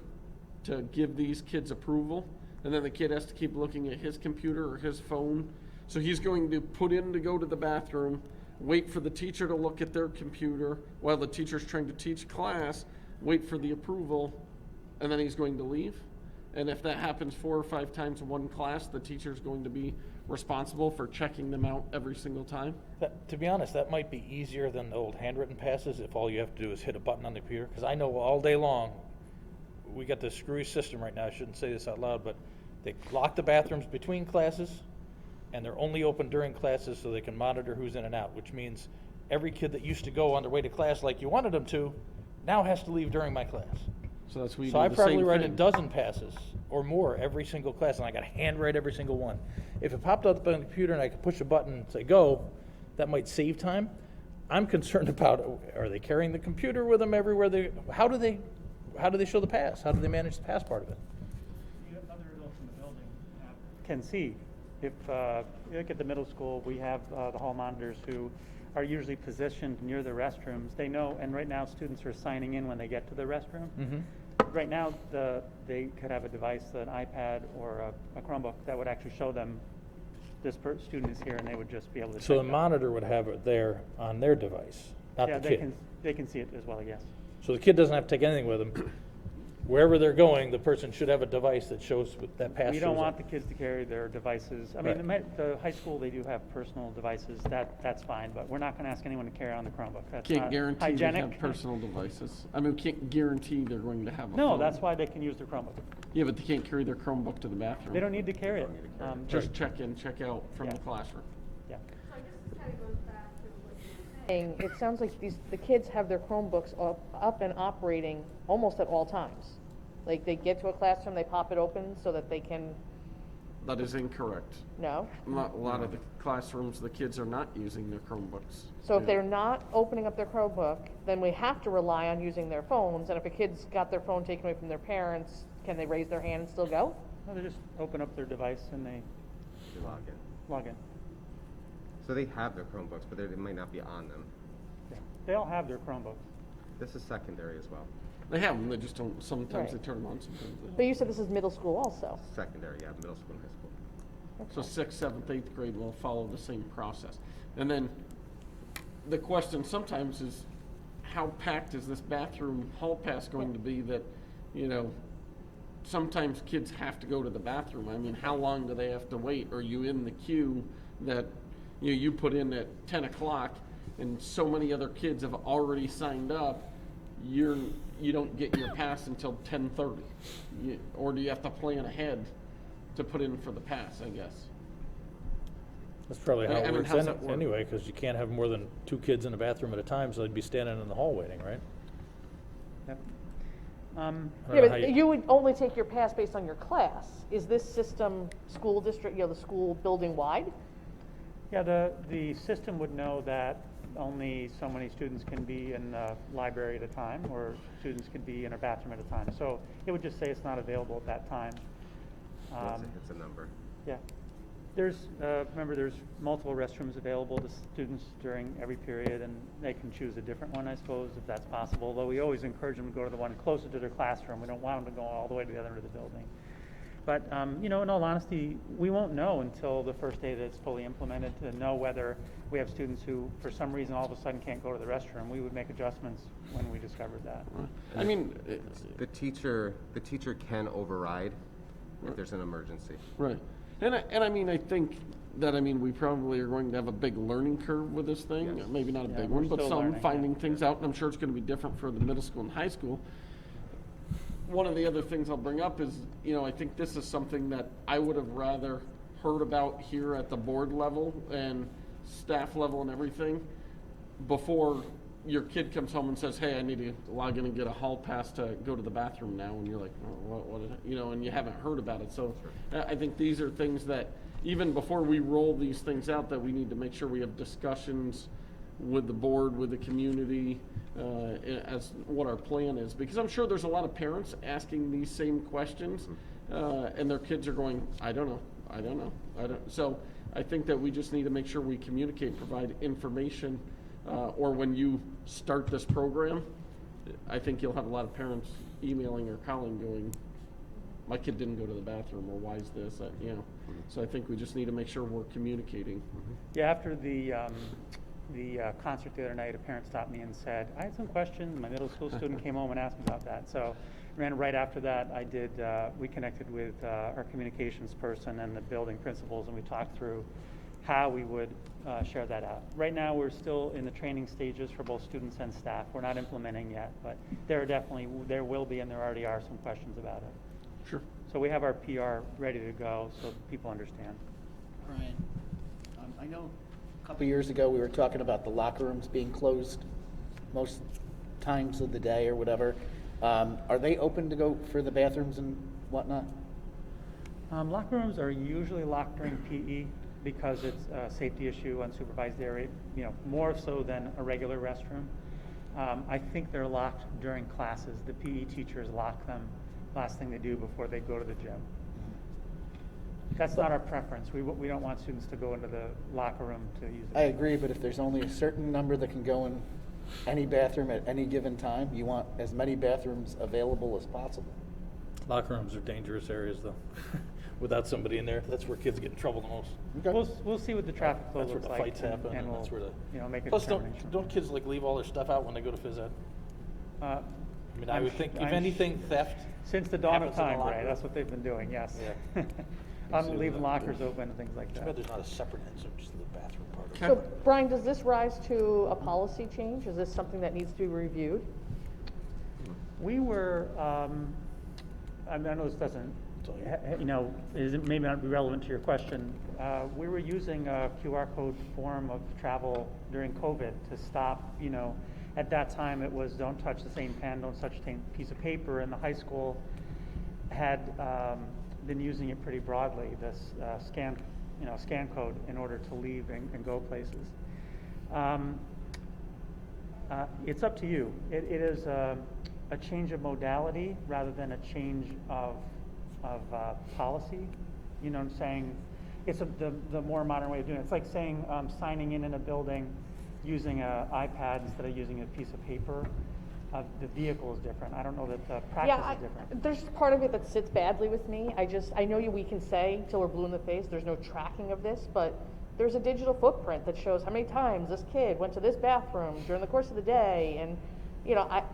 [SPEAKER 1] to give these kids approval, and then the kid has to keep looking at his computer or his phone. So he's going to put in to go to the bathroom, wait for the teacher to look at their computer while the teacher's trying to teach class, wait for the approval, and then he's going to leave. And if that happens 4 or 5 times in one class, the teacher's going to be responsible for checking them out every single time.
[SPEAKER 3] To be honest, that might be easier than the old handwritten passes if all you have to do is hit a button on the computer. Because I know all day long, we got this screwy system right now. I shouldn't say this out loud, but they lock the bathrooms between classes, and they're only open during classes so they can monitor who's in and out, which means every kid that used to go on their way to class like you wanted them to now has to leave during my class.
[SPEAKER 1] So that's what you
[SPEAKER 3] So
[SPEAKER 1] do
[SPEAKER 3] I
[SPEAKER 1] the
[SPEAKER 3] probably
[SPEAKER 1] same
[SPEAKER 3] write a
[SPEAKER 1] thing.
[SPEAKER 3] dozen passes or more every single class, and I got to handwrite every single one. If it popped up on the computer and I could push a button and say go, that might save time. I'm concerned about, are they carrying the computer with them everywhere they? How do they show the pass? How do they manage the pass part of it?
[SPEAKER 8] Other adults in the building can see. If you look at the middle school, we have the hall monitors who are usually positioned near the restrooms. They know, and right now students are signing in when they get to the restroom.
[SPEAKER 3] Mm-hmm.
[SPEAKER 8] Right now, they could have a device, an iPad or a Chromebook that would actually show them this student is here, and they would just be able to.
[SPEAKER 3] So the
[SPEAKER 8] check that.
[SPEAKER 3] monitor would have it there on their device, not
[SPEAKER 8] Yeah,
[SPEAKER 3] the
[SPEAKER 8] they
[SPEAKER 3] kid.
[SPEAKER 8] can see it as well. Yes.
[SPEAKER 3] So the kid doesn't have to take anything with them. Wherever they're going, the person should have a device that shows that pass.
[SPEAKER 8] We don't
[SPEAKER 3] shows
[SPEAKER 8] want
[SPEAKER 3] up.
[SPEAKER 8] the kids to carry their devices. I
[SPEAKER 3] Right.
[SPEAKER 8] mean, the high school, they do have personal devices. That's fine, but we're not going to ask anyone to carry on the Chromebook. That's
[SPEAKER 1] Can't
[SPEAKER 8] not
[SPEAKER 1] guarantee they
[SPEAKER 8] hygienic.
[SPEAKER 1] have personal devices. I mean, we can't guarantee they're going to have a
[SPEAKER 8] No,
[SPEAKER 1] phone.
[SPEAKER 8] that's why they can use their Chromebook.
[SPEAKER 1] Yeah, but they can't carry their Chromebook to the bathroom.
[SPEAKER 8] They don't need to carry it.
[SPEAKER 1] Just check in, check out from
[SPEAKER 8] Yeah.
[SPEAKER 1] the classroom.
[SPEAKER 8] Yeah.
[SPEAKER 6] saying, it sounds like the kids have their Chromebooks up and operating almost at all times. Like, they get to a classroom, they pop it open so that they can,
[SPEAKER 1] That is incorrect.
[SPEAKER 6] no?
[SPEAKER 1] A lot of the classrooms, the kids are not using their Chromebooks.
[SPEAKER 6] So if they're not opening up their Chromebook, then we have to rely on using their phones, and if a kid's got their phone taken away from their parents, can they raise their hand and still go?
[SPEAKER 8] No, they just open up their device and they
[SPEAKER 5] You log in.
[SPEAKER 8] log in.
[SPEAKER 5] So they have their Chromebooks, but they might not be on them.
[SPEAKER 8] Yeah. They all have their Chromebooks.
[SPEAKER 5] This is secondary as well.
[SPEAKER 1] They have them, they just don't, sometimes they
[SPEAKER 6] Right.
[SPEAKER 1] turn them on, sometimes they
[SPEAKER 6] But
[SPEAKER 1] don't.
[SPEAKER 6] you said this is middle school also.
[SPEAKER 5] Secondary, yeah, middle school and high school.
[SPEAKER 1] So 6th, 7th, 8th grade will follow the same process. And then the question sometimes is, how packed is this bathroom hall pass going to be that, you know, sometimes kids have to go to the bathroom. I mean, how long do they have to wait? Are you in the queue that, you put in at 10 o'clock and so many other kids have already signed up, you don't get your pass until 10:30? Or do you have to plan ahead to put in for the pass, I guess?
[SPEAKER 3] That's probably how
[SPEAKER 1] I
[SPEAKER 3] it
[SPEAKER 1] mean,
[SPEAKER 3] works
[SPEAKER 1] how's that work?
[SPEAKER 3] anyway, because you can't have more than 2 kids in the bathroom at a time, so they'd be standing in the hall waiting, right?
[SPEAKER 8] Yep.
[SPEAKER 3] I don't
[SPEAKER 6] Yeah,
[SPEAKER 3] know how
[SPEAKER 6] but you would only take your pass based on your class. Is this system school district, the school building wide?
[SPEAKER 8] Yeah, the system would know that only so many students can be in the library at a time, or students can be in a bathroom at a time. So it would just say it's not available at that time.
[SPEAKER 5] Once it hits a number.
[SPEAKER 8] Yeah. There's, remember, there's multiple restrooms available to students during every period, and they can choose a different one, I suppose, if that's possible. Though we always encourage them to go to the one closer to their classroom. We don't want them to go all the way to the other end of the building. But, in all honesty, we won't know until the first day that it's fully implemented to know whether we have students who, for some reason, all of a sudden can't go to the restroom. We would make adjustments when we discovered that.
[SPEAKER 1] I mean,
[SPEAKER 5] The teacher can override if there's an emergency.
[SPEAKER 1] right. And I mean, I think that, we probably are going to have a big learning curve with this thing.
[SPEAKER 5] Yes.
[SPEAKER 1] Maybe not a
[SPEAKER 8] Yeah,
[SPEAKER 1] big
[SPEAKER 8] we're
[SPEAKER 1] one, but
[SPEAKER 8] still
[SPEAKER 1] some
[SPEAKER 8] learning,
[SPEAKER 1] finding
[SPEAKER 8] yeah.
[SPEAKER 1] things out, and I'm sure it's going to be different for the middle school and high school. One of the other things I'll bring up is, I think this is something that I would have rather heard about here at the board level and staff level and everything before your kid comes home and says, hey, I need to log in and get a hall pass to go to the bathroom now, and you're like, oh, what is it? You know, and you haven't heard about it. So I think these are things that even before we roll these things out, that we need to make sure we have discussions with the board, with the community, as what our plan is. Because I'm sure there's a lot of parents asking these same questions, and their kids are going, I don't know. So I think that we just need to make sure we communicate, provide information, or when you start this program, I think you'll have a lot of parents emailing or calling going, my kid didn't go to the bathroom, or why is this, you know. So I think we just need to make sure we're communicating.
[SPEAKER 8] Yeah, after the concert the other night, a parent stopped me and said, I had some questions. My middle school student came home and asked me about that. So right after that, we connected with our communications person and the building principals, and we talked through how we would share that out. Right now, we're still in the training stages for both students and staff. We're not implementing yet, but there will be, and there already are some questions about it.
[SPEAKER 1] Sure.
[SPEAKER 8] So we have our PR ready to go so people understand.
[SPEAKER 4] Brian, I know a couple years ago we were talking about the locker rooms being closed most times of the day or whatever. Are they open to go for the bathrooms and whatnot?
[SPEAKER 8] Locker rooms are usually locked during PE because it's a safety issue, unsupervised area, more so than a regular restroom. I think they're locked during classes. The PE teachers lock them last thing they do before they go to the gym. That's not our preference. We don't want students to go into the locker room to use it.
[SPEAKER 4] I agree, but if there's only a certain number that can go in any bathroom at any given time, you want as many bathrooms available as possible.
[SPEAKER 3] Locker rooms are dangerous areas, though. Without somebody in there, that's where kids get in trouble the most.
[SPEAKER 8] We'll see what the traffic flow
[SPEAKER 3] That's where
[SPEAKER 8] looks
[SPEAKER 3] the
[SPEAKER 8] like.
[SPEAKER 3] fights happen, and
[SPEAKER 8] we'll,
[SPEAKER 3] that's where the
[SPEAKER 8] make a
[SPEAKER 3] plus
[SPEAKER 8] determination.
[SPEAKER 3] don't kids like leave all their stuff out when they go to phys ed? I mean, I would think if
[SPEAKER 8] I'm
[SPEAKER 3] anything, theft.
[SPEAKER 8] Since the dawn of
[SPEAKER 3] happens in the
[SPEAKER 8] time,
[SPEAKER 3] locker
[SPEAKER 8] Ray,
[SPEAKER 3] room.
[SPEAKER 8] that's what they've been doing. Yes.
[SPEAKER 3] Yeah.
[SPEAKER 8] I'm leaving lockers open and things like
[SPEAKER 3] Too bad
[SPEAKER 8] that.
[SPEAKER 3] there's not a separate entrance to the bathroom part of it.
[SPEAKER 6] So, Brian, does this rise to a policy change? Is this something that needs to be reviewed?
[SPEAKER 8] We were, I know this doesn't, maybe not be relevant to your question. We were using a QR code form of travel during COVID to stop, at that time it was don't touch the same pen, don't touch the same piece of paper, and the high school had been using it pretty broadly, this scan code in order to leave and go places. It's up to you. It is a change of modality rather than a change of policy. Saying it's the more modern way of doing it. It's like saying signing in a building using an iPad instead of using a piece of paper. The vehicle is different. I don't know that the practice is different.
[SPEAKER 6] There's part of it that sits badly with me. I know we can say till we're blue in the face, there's no tracking of this, but there's a digital footprint that shows how many times this kid went to this bathroom during the course of the day. And,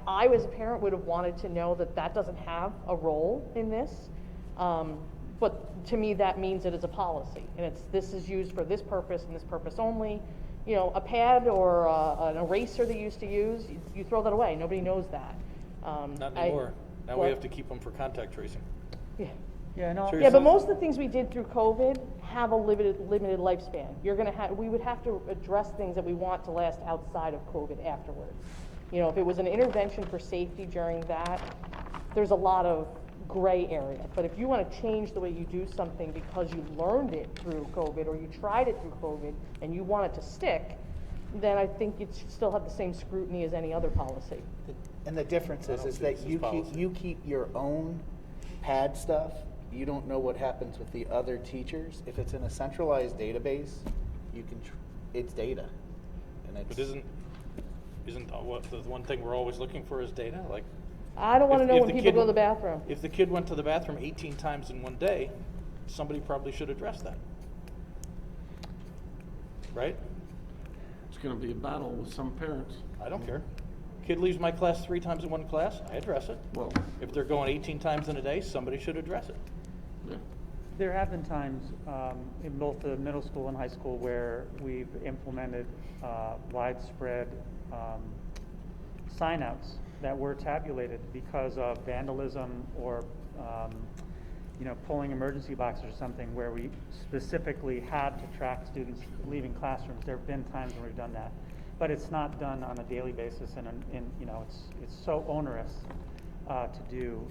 [SPEAKER 6] I as a parent would have wanted to know that doesn't have a role in this. But to me, that means it is a policy. And this is used for this purpose and this purpose only. A pad or an eraser they used to use, you throw that away. Nobody knows that.
[SPEAKER 3] Not anymore. Now we have to keep them for contact tracing.
[SPEAKER 6] Yeah.
[SPEAKER 8] Yeah, no.
[SPEAKER 6] Yeah, but most of the things we did through COVID have a limited lifespan. We would have to address things that we want to last outside of COVID afterwards. If it was an intervention for safety during that, there's a lot of gray area. But if you want to change the way you do something because you learned it through COVID or you tried it through COVID and you want it to stick, then I think it should still have the same scrutiny as any other policy.
[SPEAKER 4] And the difference is that you keep your own pad stuff. You don't know what happens with the other teachers. If it's in a centralized database, it's data. And
[SPEAKER 3] But isn't what the one thing we're always looking for is data? Like,
[SPEAKER 6] I don't want to know when
[SPEAKER 3] the
[SPEAKER 6] people
[SPEAKER 3] kid-
[SPEAKER 6] go to the bathroom.
[SPEAKER 3] if the kid went to the bathroom 18 times in one day, somebody probably should address that. Right?
[SPEAKER 1] It's going to be a battle with some parents.
[SPEAKER 3] I don't care. Kid leaves my class 3 times in one class, I address it.
[SPEAKER 1] Well,
[SPEAKER 3] If they're going 18 times in a day, somebody should address it.
[SPEAKER 1] yeah.
[SPEAKER 8] There have been times in both the middle school and high school where we've implemented widespread sign-outs that were tabulated because of vandalism or pulling emergency boxes or something where we specifically had to track students leaving classrooms. There have been times when we've done that, but it's not done on a daily basis, and it's so onerous to do.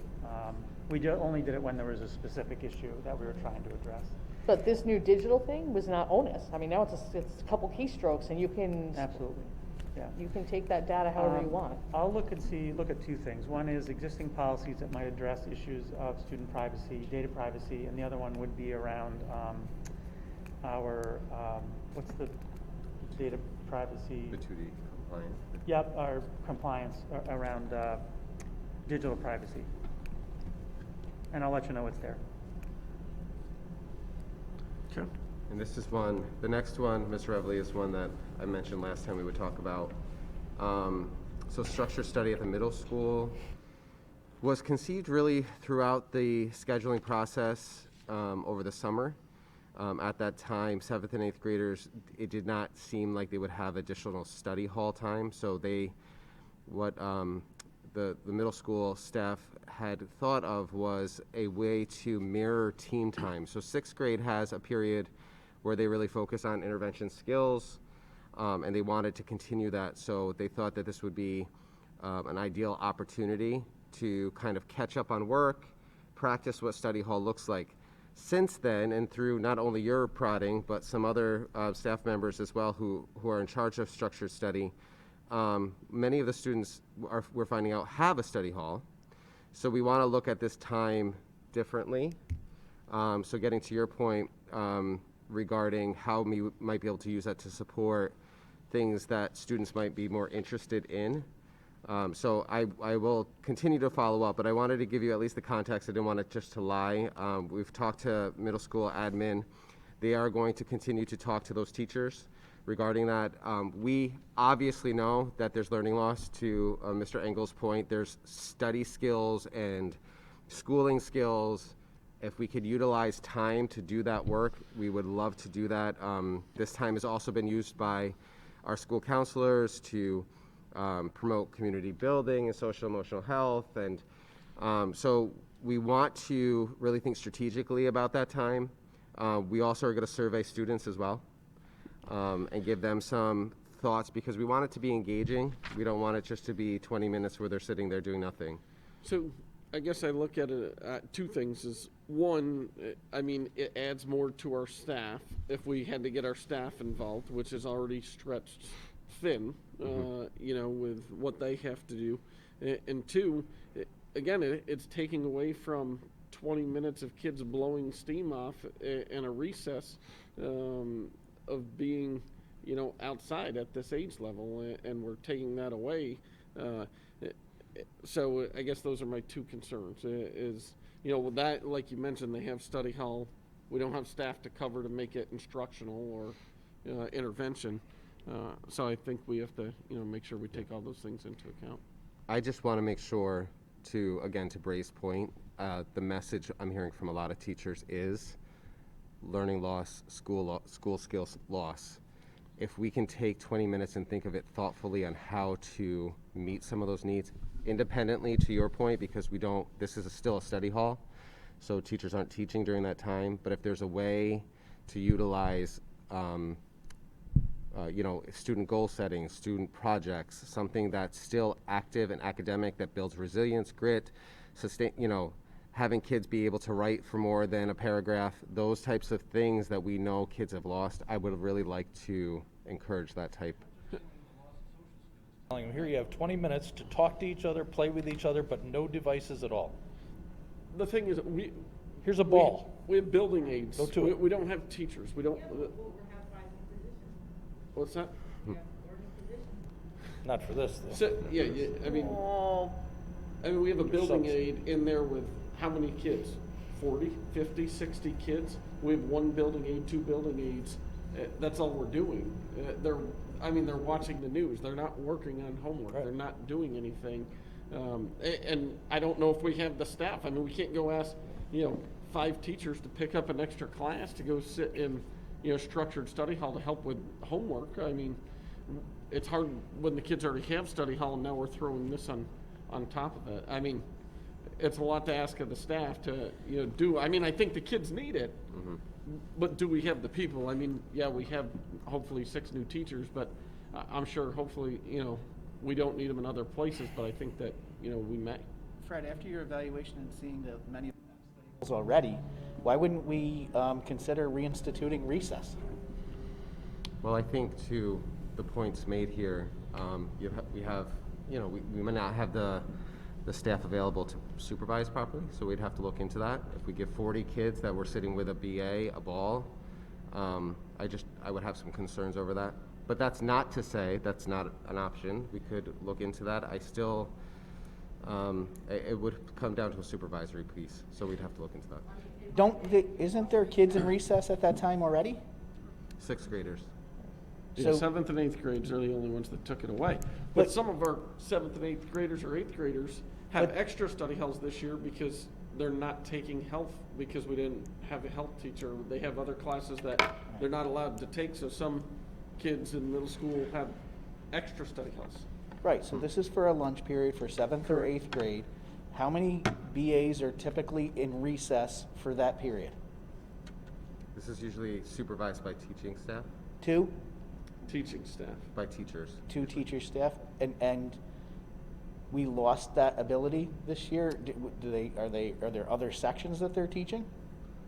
[SPEAKER 8] We only did it when there was a specific issue that we were trying to address.
[SPEAKER 6] But this new digital thing was not onus. I mean, now it's a couple keystrokes, and you can
[SPEAKER 8] Absolutely, yeah.
[SPEAKER 6] you can take that data however you want.
[SPEAKER 8] I'll look at two things. One is existing policies that might address issues of student privacy, data privacy, and the other one would be around our, what's the data privacy?
[SPEAKER 5] The 2D compliant.
[SPEAKER 8] Yep, our compliance around digital privacy. And I'll let you know what's there.
[SPEAKER 1] Okay.
[SPEAKER 5] And this is one, the next one, Mr. Everly, is one that I mentioned last time we would talk about. So structure study at the middle school was conceived really throughout the scheduling process over the summer. At that time, 7th and 8th graders, it did not seem like they would have additional study hall time. So the middle school staff had thought of was a way to mirror team time. So 6th grade has a period where they really focus on intervention skills, and they wanted to continue that. So they thought that this would be an ideal opportunity to kind of catch up on work, practice what study hall looks like. Since then, and through not only your prodding, but some other staff members as well who are in charge of structured study, many of the students we're finding out have a study hall. So we want to look at this time differently. So getting to your point regarding how we might be able to use that to support things that students might be more interested in. So I will continue to follow up, but I wanted to give you at least the context. I didn't want it just to lie. We've talked to middle school admin. They are going to continue to talk to those teachers regarding that. We obviously know that there's learning loss. To Mr. Engel's point, there's study skills and schooling skills. If we could utilize time to do that work, we would love to do that. This time has also been used by our school counselors to promote community building and social emotional health. And so we want to really think strategically about that time. We also are going to survey students as well and give them some thoughts, because we want it to be engaging. We don't want it just to be 20 minutes where they're sitting there doing nothing.
[SPEAKER 1] So I guess I look at it, two things. Is one, I mean, it adds more to our staff if we had to get our staff involved, which is already stretched thin, with what they have to do. And two, it's taking away from 20 minutes of kids blowing steam off in a recess of being, outside at this age level, and we're taking that away. So I guess those are my two concerns. Is with that, like you mentioned, they have study hall. We don't have staff to cover to make it instructional or intervention. So I think we have to, make sure we take all those things into account.
[SPEAKER 5] I just want to make sure to Bray's point, the message I'm hearing from a lot of teachers is learning loss, school skills loss. If we can take 20 minutes and think of it thoughtfully on how to meet some of those needs independently, to your point, because this is still a study hall, so teachers aren't teaching during that time. But if there's a way to utilize student goal setting, student projects, something that's still active and academic, that builds resilience, grit, having kids be able to write for more than a paragraph, those types of things that we know kids have lost, I would really like to encourage that type.
[SPEAKER 3] Telling them, here you have 20 minutes to talk to each other, play with each other, but no devices at all.
[SPEAKER 1] The thing is,
[SPEAKER 3] Here's a ball.
[SPEAKER 1] We have building aids.
[SPEAKER 3] Go to it.
[SPEAKER 1] We don't have teachers. We don't. What's that?
[SPEAKER 3] Not for this, though.
[SPEAKER 1] So, I mean, we have a building aid in there with how many kids? 40, 50, 60 kids. We have one building aid, two building aids. That's all we're doing. They're watching the news. They're not working on homework.
[SPEAKER 3] Right.
[SPEAKER 1] They're not doing anything. And I don't know if we have the staff. I mean, we can't go ask, 5 teachers to pick up an extra class to go sit in, structured study hall to help with homework. I mean, it's hard when the kids already have study hall and now we're throwing this on top of it. I mean, it's a lot to ask of the staff to, do. I mean, I think the kids need it, but do we have the people? I mean, yeah, we have hopefully 6 new teachers, but I'm sure hopefully, we don't need them in other places, but I think that, we may.
[SPEAKER 4] Fred, after your evaluation and seeing the many already, why wouldn't we consider reinstituting recess?
[SPEAKER 5] Well, I think to the points made here, we may not have the staff available to supervise properly, so we'd have to look into that. If we give 40 kids that were sitting with a BA, a ball, I would have some concerns over that. But that's not to say that's not an option. We could look into that. I still, it would come down to a supervisory piece, so we'd have to look into that.
[SPEAKER 4] Isn't there kids in recess at that time already?
[SPEAKER 5] 6th graders.
[SPEAKER 1] Yeah,
[SPEAKER 4] So-
[SPEAKER 1] 7th and 8th grades are the only ones that took it away. But some of our 7th and 8th graders or 8th graders have extra study halls this year because they're not taking health because we didn't have a health teacher. They have other classes that they're not allowed to take, so some kids in middle school have extra study halls.
[SPEAKER 4] Right, so this is for a lunch period for 7th or 8th grade. How many BAs are typically in recess for that period?
[SPEAKER 5] This is usually supervised by teaching staff,
[SPEAKER 4] 2?
[SPEAKER 1] Teaching staff.
[SPEAKER 5] by teachers.
[SPEAKER 4] 2 teacher staff, and we lost that ability this year. Are there other sections that they're teaching?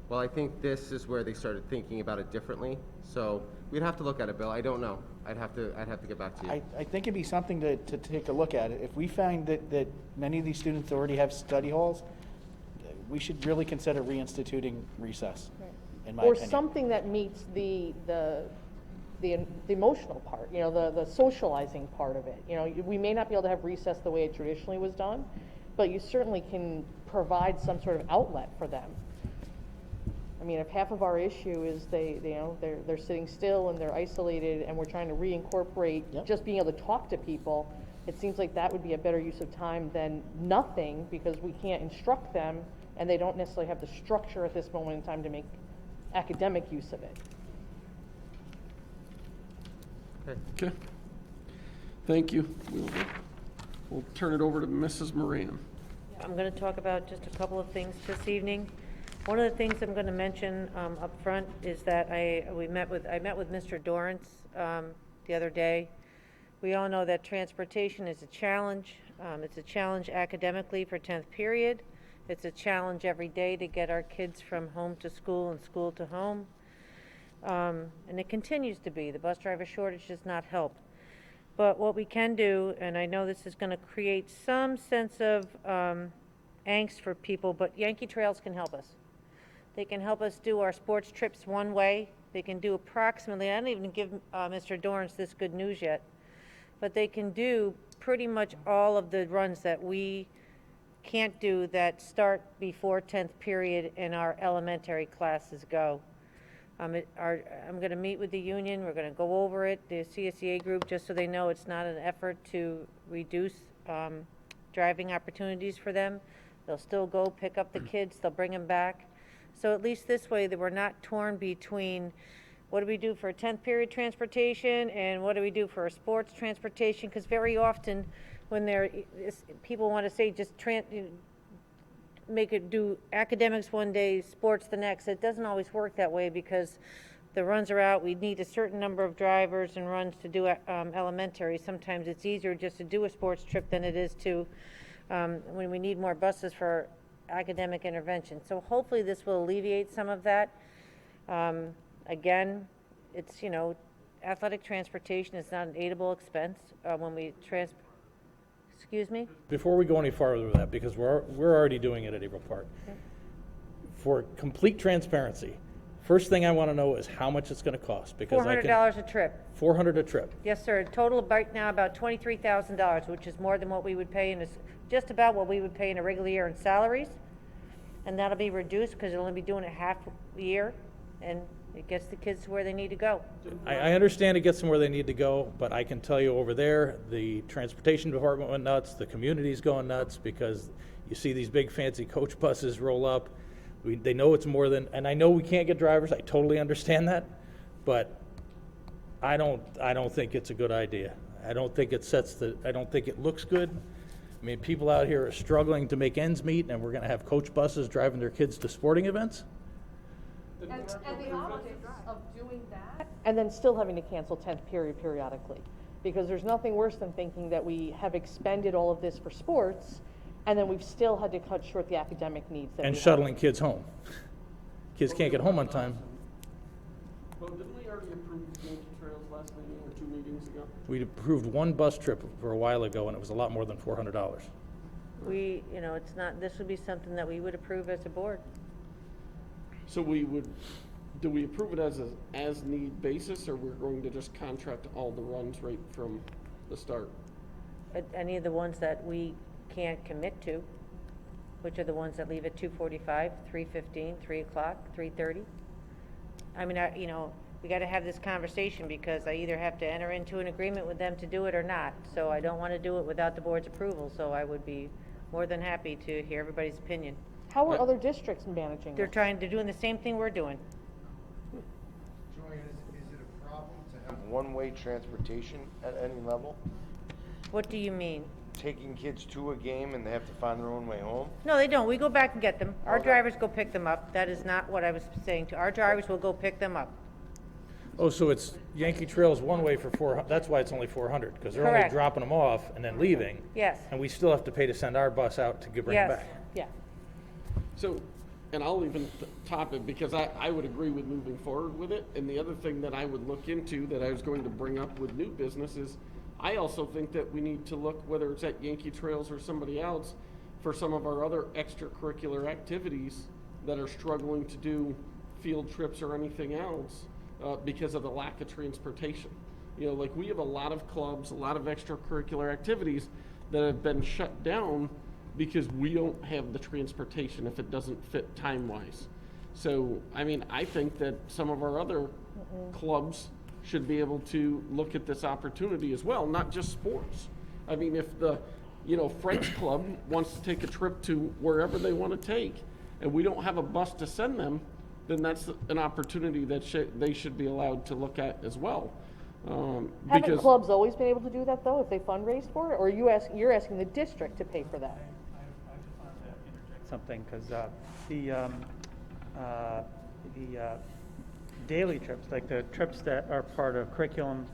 [SPEAKER 5] Well, I think this is where they started thinking about it differently. So we'd have to look at it, Bill. I don't know. I'd have to get back to you.
[SPEAKER 4] I think it'd be something to take a look at. If we find that many of these students already have study halls, we should really consider reinstituting recess, in my
[SPEAKER 6] Or
[SPEAKER 4] opinion.
[SPEAKER 6] something that meets the emotional part, the socializing part of it. We may not be able to have recess the way it traditionally was done, but you certainly can provide some sort of outlet for them. I mean, if half of our issue is they're sitting still and they're isolated and we're trying to reincorporate
[SPEAKER 4] Yep.
[SPEAKER 6] just being able to talk to people, it seems like that would be a better use of time than nothing, because we can't instruct them and they don't necessarily have the structure at this moment in time to make academic use of it.
[SPEAKER 1] Okay. Thank you. We'll turn it over to Mrs. Moran.
[SPEAKER 9] I'm going to talk about just a couple of things this evening. One of the things I'm going to mention up front is that I met with Mr. Dorrance the other day. We all know that transportation is a challenge. It's a challenge academically for 10th period. It's a challenge every day to get our kids from home to school and school to home. And it continues to be. The bus driver shortage does not help. But what we can do, and I know this is going to create some sense of angst for people, but Yankee Trails can help us. They can help us do our sports trips one way. They can do approximately, I don't even give Mr. Dorrance this good news yet, but they can do pretty much all of the runs that we can't do that start before 10th period and our elementary classes go. I'm going to meet with the union. We're going to go over it, the CSEA group, just so they know it's not an effort to reduce driving opportunities for them. They'll still go pick up the kids. They'll bring them back. So at least this way that we're not torn between what do we do for 10th period transportation and what do we do for a sports transportation? Because very often when people want to say just make it do academics one day, sports the next. It doesn't always work that way because the runs are out. We need a certain number of drivers and runs to do elementary. Sometimes it's easier just to do a sports trip than it is to when we need more buses for academic intervention. So hopefully this will alleviate some of that. Again, it's, athletic transportation is not an aidable expense when we excuse me?
[SPEAKER 3] Before we go any farther with that, because we're already doing it at April Park, for complete transparency, first thing I want to know is how much it's going to cost, because
[SPEAKER 9] $400 a trip.
[SPEAKER 3] $400 a trip.
[SPEAKER 9] Yes, sir. Total right now about $23,000, which is more than what we would pay just about what we would pay in a regular year in salaries. And that'll be reduced because they'll only be doing it half a year, and it gets the kids to where they need to go.
[SPEAKER 3] I understand it gets them where they need to go, but I can tell you over there, the transportation department went nuts, the community's going nuts, because you see these big fancy coach buses roll up. They know it's more than, and I know we can't get drivers, I totally understand that, but I don't think it's a good idea. I don't think it looks good. I mean, people out here are struggling to make ends meet, and we're gonna have coach buses driving their kids to sporting events?
[SPEAKER 6] And the optics of doing that, and then still having to cancel 10th period periodically. Because there's nothing worse than thinking that we have expended all of this for sports, and then we've still had to cut short the academic needs that
[SPEAKER 3] And
[SPEAKER 6] we have.
[SPEAKER 3] shuttling kids home. Kids can't get home on time.
[SPEAKER 1] Well, didn't we already approve Yankee Trails last meeting or 2 meetings ago?
[SPEAKER 3] We approved one bus trip for a while ago, and it was a lot more than $400.
[SPEAKER 9] We, you know, it's not, this would be something that we would approve as a board.
[SPEAKER 1] So do we approve it as a as-need basis, or we're going to just contract all the runs right from the start?
[SPEAKER 9] Any of the ones that we can't commit to, which are the ones that leave at 2:45, 3:15, 3 o'clock, 3:30. I mean, you know, we gotta have this conversation because I either have to enter into an agreement with them to do it or not. So I don't wanna do it without the board's approval, so I would be more than happy to hear everybody's opinion.
[SPEAKER 6] How are other districts managing
[SPEAKER 9] They're
[SPEAKER 6] this?
[SPEAKER 9] they're doing the same thing we're doing.
[SPEAKER 7] Joanne, is it a problem to have one-way transportation at any level?
[SPEAKER 9] What do you mean?
[SPEAKER 7] Taking kids to a game and they have to find their own way home?
[SPEAKER 9] No, they don't. We go back and get them. Our
[SPEAKER 7] Okay.
[SPEAKER 9] drivers go pick them up. That is not what I was saying. Our drivers will go pick them up.
[SPEAKER 3] Oh, so it's Yankee Trails one way for 400, that's why it's only 400, because they're only
[SPEAKER 9] Correct.
[SPEAKER 3] dropping them off and then leaving.
[SPEAKER 9] Yes.
[SPEAKER 3] And we still have to pay to send our bus out to bring them
[SPEAKER 9] Yes.
[SPEAKER 3] back.
[SPEAKER 6] Yeah.
[SPEAKER 1] So, and I'll even top it, because I would agree with moving forward with it. And the other thing that I would look into, that I was going to bring up with new business, is I also think that we need to look, whether it's at Yankee Trails or somebody else, for some of our other extracurricular activities that are struggling to do field trips or anything else because of the lack of transportation. You know, like, we have a lot of clubs, a lot of extracurricular activities that have been shut down because we don't have the transportation if it doesn't fit time-wise. So, I mean, I think that some of our other clubs should be able to look at this opportunity as well, not just sports. I mean, if the, French club wants to take a trip to wherever they want to take, and we don't have a bus to send them, then that's an opportunity that they should be allowed to look at as well.
[SPEAKER 6] Haven't
[SPEAKER 1] Because
[SPEAKER 6] clubs always been able to do that, though, if they fundraise for it? Or you're asking the district to pay for that?
[SPEAKER 8] I just wanted to interject something, because the daily trips, like the trips that are part of curriculum,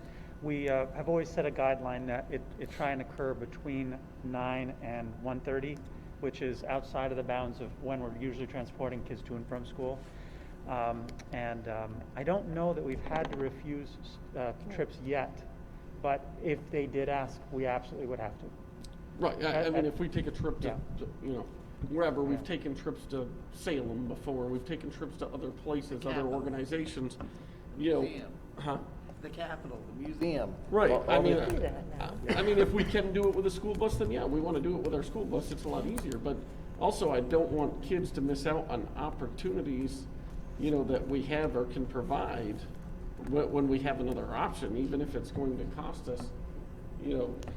[SPEAKER 8] we have always set a guideline that it try and occur between 9 and 1:30, which is outside of the bounds of when we're usually transporting kids to and from school. I don't know that we've had to refuse trips yet, but if they did ask, we absolutely would have to.
[SPEAKER 1] right, I mean, if we take a trip to,
[SPEAKER 8] Yeah.
[SPEAKER 1] wherever, we've taken trips to Salem before, we've taken trips to other places, other organizations,
[SPEAKER 4] Museum.
[SPEAKER 1] Huh?
[SPEAKER 4] The Capitol, the museum.
[SPEAKER 1] Right, I mean,
[SPEAKER 9] do that now.
[SPEAKER 1] I mean, if we can do it with a school bus, then yeah, we want to do it with our school bus, it's a lot easier, but also, I don't want kids to miss out on opportunities, that we have or can provide when we have another option, even if it's going to cost us,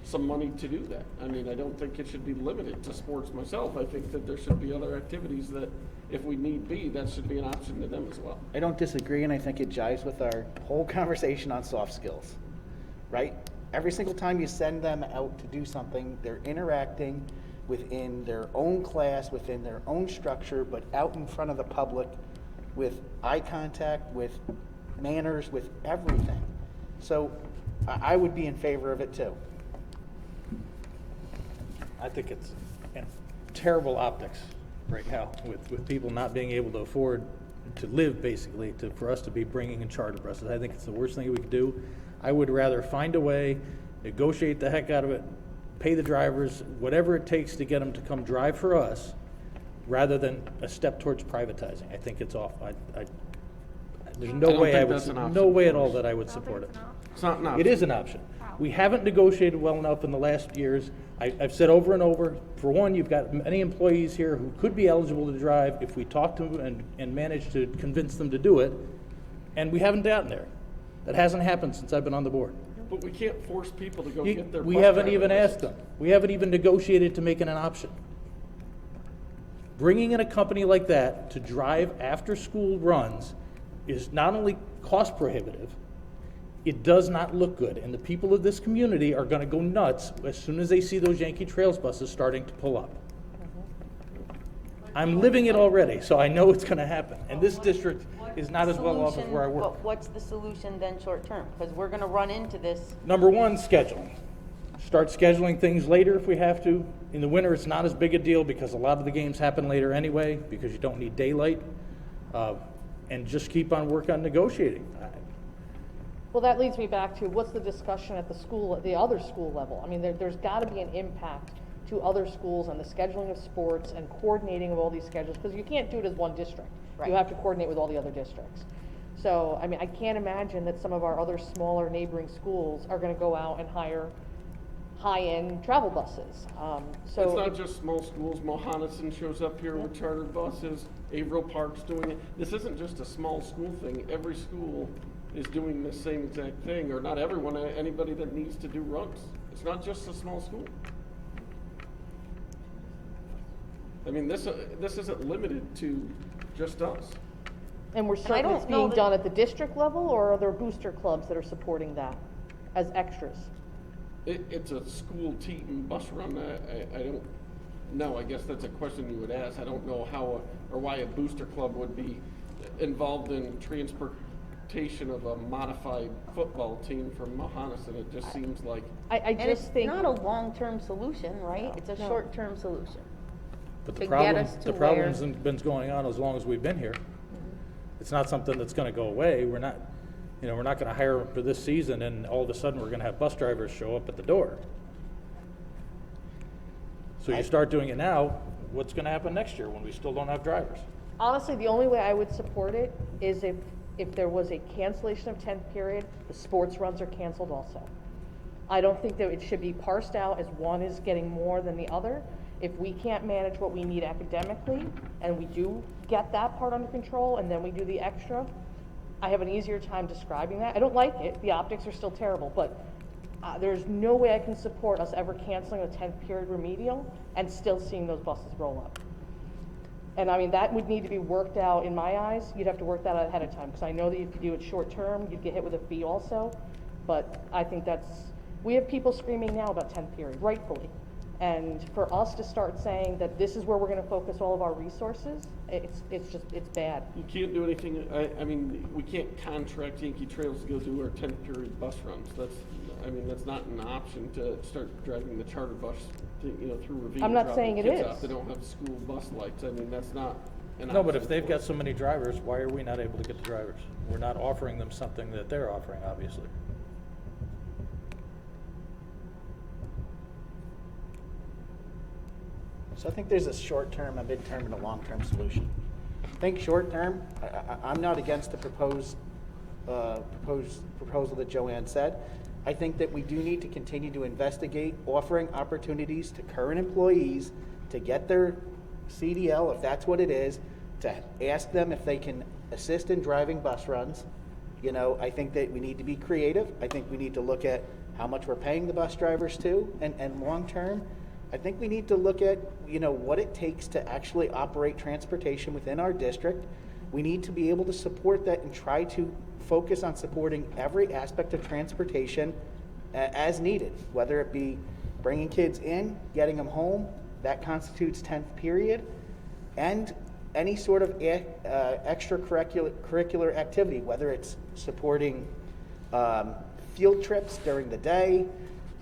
[SPEAKER 1] some money to do that. I mean, I don't think it should be limited to sports myself. I think that there should be other activities that, if we need be, that should be an option to them as well.
[SPEAKER 4] I don't disagree, and I think it jives with our whole conversation on soft skills, right? Every single time you send them out to do something, they're interacting within their own class, within their own structure, but out in front of the public with eye contact, with manners, with everything. So I would be in favor of it too.
[SPEAKER 3] I think it's terrible optics right now with people not being able to afford to live, basically, for us to be bringing in charter buses. I think it's the worst thing we could do. I would rather find a way, negotiate the heck out of it, pay the drivers, whatever it takes to get them to come drive for us, rather than a step towards privatizing. I think it's off. There's
[SPEAKER 1] I
[SPEAKER 3] no
[SPEAKER 1] don't
[SPEAKER 3] way
[SPEAKER 1] think that's an option
[SPEAKER 3] no way at
[SPEAKER 1] for
[SPEAKER 3] all
[SPEAKER 1] us.
[SPEAKER 3] that I would support it.
[SPEAKER 1] It's not an option.
[SPEAKER 3] It is an option. We haven't negotiated well enough in the last years. I've said over and over, for one, you've got many employees here who could be eligible to drive if we talk to them and manage to convince them to do it, and we haven't gotten there. That hasn't happened since I've been on the board.
[SPEAKER 1] But we can't force people to go get their
[SPEAKER 3] We
[SPEAKER 1] bus
[SPEAKER 3] haven't
[SPEAKER 1] driver
[SPEAKER 3] even
[SPEAKER 1] license.
[SPEAKER 3] asked them. We haven't even negotiated to make it an option. Bringing in a company like that to drive after-school runs is not only cost prohibitive, It does not look good, and the people of this community are gonna go nuts as soon as they see those Yankee Trails buses starting to pull up. I'm living it already, so I know it's gonna happen, and this district is not as well off as where I work.
[SPEAKER 10] But what's the solution then short term? Because we're gonna run into this.
[SPEAKER 3] Number one, scheduling. Start scheduling things later if we have to. In the winter, it's not as big a deal because a lot of the games happen later anyway, because you don't need daylight. And just keep on working on negotiating.
[SPEAKER 6] Well, that leads me back to what's the discussion at the school, at the other school level? I mean, there's got to be an impact to other schools on the scheduling of sports and coordinating of all these schedules, because you can't do it as one district.
[SPEAKER 10] Right.
[SPEAKER 6] You have to coordinate with all the other districts. So, I mean, I can't imagine that some of our other smaller neighboring schools are going to go out and hire high-end travel buses. So
[SPEAKER 1] It's not just small schools. Mohanison shows up here with charter buses. Averill Park's doing it. This isn't just a small school thing. Every school is doing the same exact thing, or not everyone, anybody that needs to do runs. It's not just a small school. I mean, this isn't limited to just us.
[SPEAKER 6] And we're certain
[SPEAKER 10] don't
[SPEAKER 6] it's
[SPEAKER 10] know
[SPEAKER 6] being
[SPEAKER 10] that-
[SPEAKER 6] done at the district level, or are there booster clubs that are supporting that as extras?
[SPEAKER 1] It's a school team bus run. I don't know. I guess that's a question you would ask. I don't know how or why a booster club would be involved in transportation of a modified football team from Mohanison. It just seems like
[SPEAKER 6] I
[SPEAKER 10] And
[SPEAKER 6] just
[SPEAKER 10] it's
[SPEAKER 6] think.
[SPEAKER 10] not a long-term solution, right? It's a
[SPEAKER 6] No.
[SPEAKER 10] short-term solution.
[SPEAKER 3] But
[SPEAKER 10] To
[SPEAKER 3] the
[SPEAKER 10] get
[SPEAKER 3] problem,
[SPEAKER 10] us to
[SPEAKER 3] the
[SPEAKER 10] where-
[SPEAKER 3] problem's been going on as long as we've been here. It's not something that's gonna go away. We're not gonna hire for this season and all of a sudden we're gonna have bus drivers show up at the door. So you start doing it now, what's gonna happen next year when we still don't have drivers?
[SPEAKER 6] Honestly, the only way I would support it is if there was a cancellation of 10th period, the sports runs are canceled also. I don't think that it should be parsed out as one is getting more than the other. If we can't manage what we need academically, and we do get that part under control, and then we do the extra, I have an easier time describing that. I don't like it, the optics are still terrible, but there's no way I can support us ever canceling a 10th period remedial and still seeing those buses roll up. And I mean, that would need to be worked out, in my eyes, you'd have to work that out ahead of time, because I know that if you do it short term, you'd get hit with a fee also, but I think we have people screaming now about 10th period, rightfully. And for us to start saying that this is where we're gonna focus all of our resources, it's bad.
[SPEAKER 1] you can't do anything. I mean, we can't contract Yankee Trails to go do our 10th period bus runs. That's not an option to start driving the charter bus through Ravena.
[SPEAKER 6] I'm not
[SPEAKER 1] dropping
[SPEAKER 6] saying it
[SPEAKER 1] kids
[SPEAKER 6] is.
[SPEAKER 1] off. They don't have school bus lights. I mean, that's not an
[SPEAKER 3] No, but
[SPEAKER 1] option
[SPEAKER 3] if they've
[SPEAKER 1] for
[SPEAKER 3] got
[SPEAKER 1] us.
[SPEAKER 3] so many drivers, why are we not able to get the drivers? We're not offering them something that they're offering, obviously.
[SPEAKER 4] So I think there's a short-term, a mid-term, and a long-term solution. I think short-term, I'm not against the proposal that Joanne said. I think that we do need to continue to investigate offering opportunities to current employees to get their CDL, if that's what it is, to ask them if they can assist in driving bus runs. I think that we need to be creative. I think we need to look at how much we're paying the bus drivers too, and long-term, I think we need to look at, what it takes to actually operate transportation within our district. We need to be able to support that and try to focus on supporting every aspect of transportation as needed, whether it be bringing kids in, getting them home, that constitutes 10th period, and any sort of extracurricular activity, whether it's supporting field trips during the day,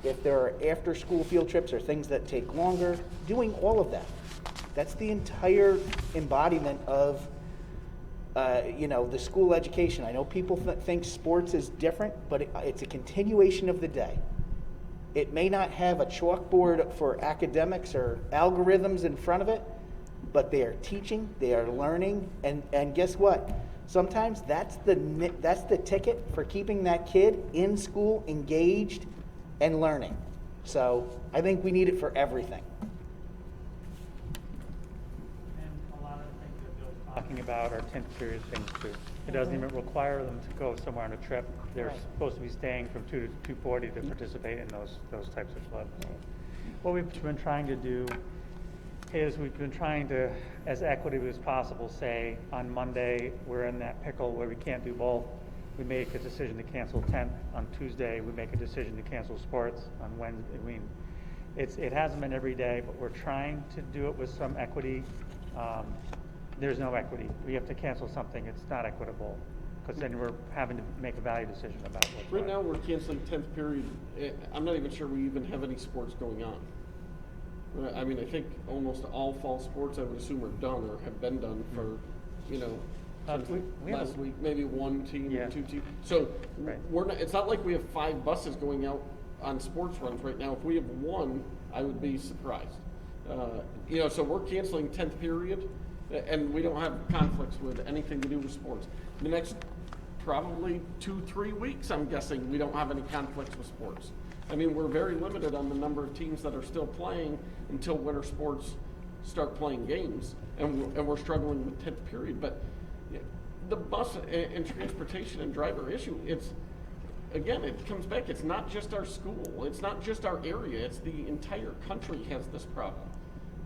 [SPEAKER 4] if there are after-school field trips or things that take longer, doing all of that. That's the entire embodiment of, the school education. I know people think sports is different, but it's a continuation of the day. It may not have a chalkboard for academics or algorithms in front of it, but they are teaching, they are learning, and guess what? Sometimes that's the ticket for keeping that kid in school, engaged, and learning. So I think we need it for everything.
[SPEAKER 8] And a lot of the things that Bill's talking about are 10th period things too. It doesn't even require them to go somewhere on a trip. They're supposed to be staying from 2 to 2:40 to participate in those types of clubs. What we've been trying to do is we've been trying to, as equitable as possible, say on Monday we're in that pickle where we can't do both. we make a decision to cancel tent on Tuesday, we make a decision to cancel sports on Wednesday. I mean, it hasn't been every day, but we're trying to do it with some equity. There's no equity. We have to cancel something, it's not equitable, because then we're having to make a value decision about what's
[SPEAKER 1] Right now, we're canceling 10th period. I'm not even sure we even have any sports going on. I mean, I think almost all fall sports, I would assume, are done or have been done for, you know, since
[SPEAKER 8] we have
[SPEAKER 1] last week, maybe one team
[SPEAKER 8] Yeah.
[SPEAKER 1] or two teams. So
[SPEAKER 8] Right.
[SPEAKER 1] we're not, it's not like we have 5 buses going out on sports runs right now. If we have one, I would be surprised. You know, so we're canceling 10th period, and we don't have conflicts with anything to do with sports. The next probably 2-3 weeks, I'm guessing, we don't have any conflicts with sports. I mean, we're very limited on the number of teams that are still playing until winter sports start playing games, and we're struggling with 10th period. But yeah, the bus and transportation and driver issue, it's, again, it comes back, it's not just our school, it's not just our area, it's the entire country has this problem.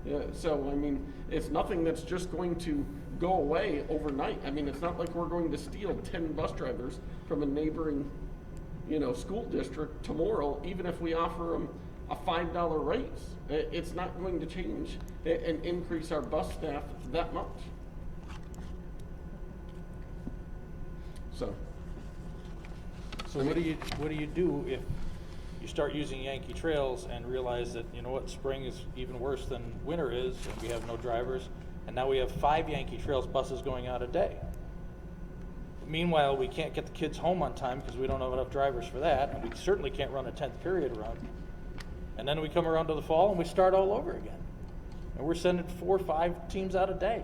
[SPEAKER 1] Yeah, so, I mean, it's nothing that's just going to go away overnight. I mean, it's not like we're going to steal 10 bus drivers from a neighboring, you know, school district tomorrow, even if we offer them a $5 raise. It's not going to change and increase our bus staff that much. So,
[SPEAKER 3] So what do you do if you start using Yankee Trails and realize that, you know what, spring is even worse than winter is, and we have no drivers, and now we have 5 Yankee Trails buses going out a day? Meanwhile, we can't get the kids home on time because we don't have enough drivers for that, and we certainly can't run a 10th period run. And then we come around to the fall and we start all over again. And we're sending 4 or 5 teams out a day.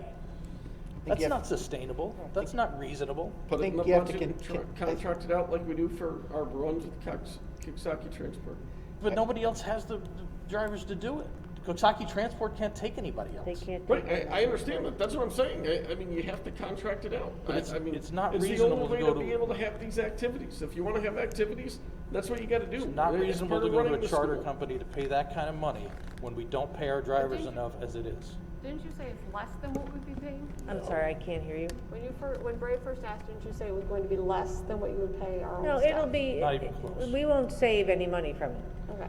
[SPEAKER 3] That's
[SPEAKER 4] you have-
[SPEAKER 3] not sustainable. That's not reasonable.
[SPEAKER 1] put it in
[SPEAKER 4] think
[SPEAKER 1] the
[SPEAKER 4] you have to
[SPEAKER 1] budget, contract it out like we do for our runs with Coxsackie Transport.
[SPEAKER 3] But nobody else has the drivers to do it. Coxsackie Transport can't take anybody else.
[SPEAKER 9] They can't.
[SPEAKER 1] Right, I understand that. That's what I'm saying. I mean, you have to contract it out.
[SPEAKER 3] But it's-
[SPEAKER 1] I mean,
[SPEAKER 3] it's not
[SPEAKER 1] the
[SPEAKER 3] reasonable
[SPEAKER 1] only
[SPEAKER 3] to
[SPEAKER 1] way
[SPEAKER 3] go
[SPEAKER 1] to be
[SPEAKER 3] to-
[SPEAKER 1] able to have these activities. If you want to have activities, that's what you got to do.
[SPEAKER 3] It's not
[SPEAKER 1] It's
[SPEAKER 3] reasonable
[SPEAKER 1] part
[SPEAKER 3] to
[SPEAKER 1] of
[SPEAKER 3] go to
[SPEAKER 1] running
[SPEAKER 3] a
[SPEAKER 1] the
[SPEAKER 3] charter
[SPEAKER 1] school.
[SPEAKER 3] company to pay that kind of money when we don't pay our drivers enough as it is.
[SPEAKER 11] Didn't you say it's less than what we'd be paying?
[SPEAKER 9] I'm sorry, I can't hear you.
[SPEAKER 11] When Bray first asked, didn't you say it was going to be less than what you would pay our own
[SPEAKER 9] No,
[SPEAKER 11] staff?
[SPEAKER 9] it'll be,
[SPEAKER 3] Not even close.
[SPEAKER 9] we won't save any money from it.
[SPEAKER 11] Okay.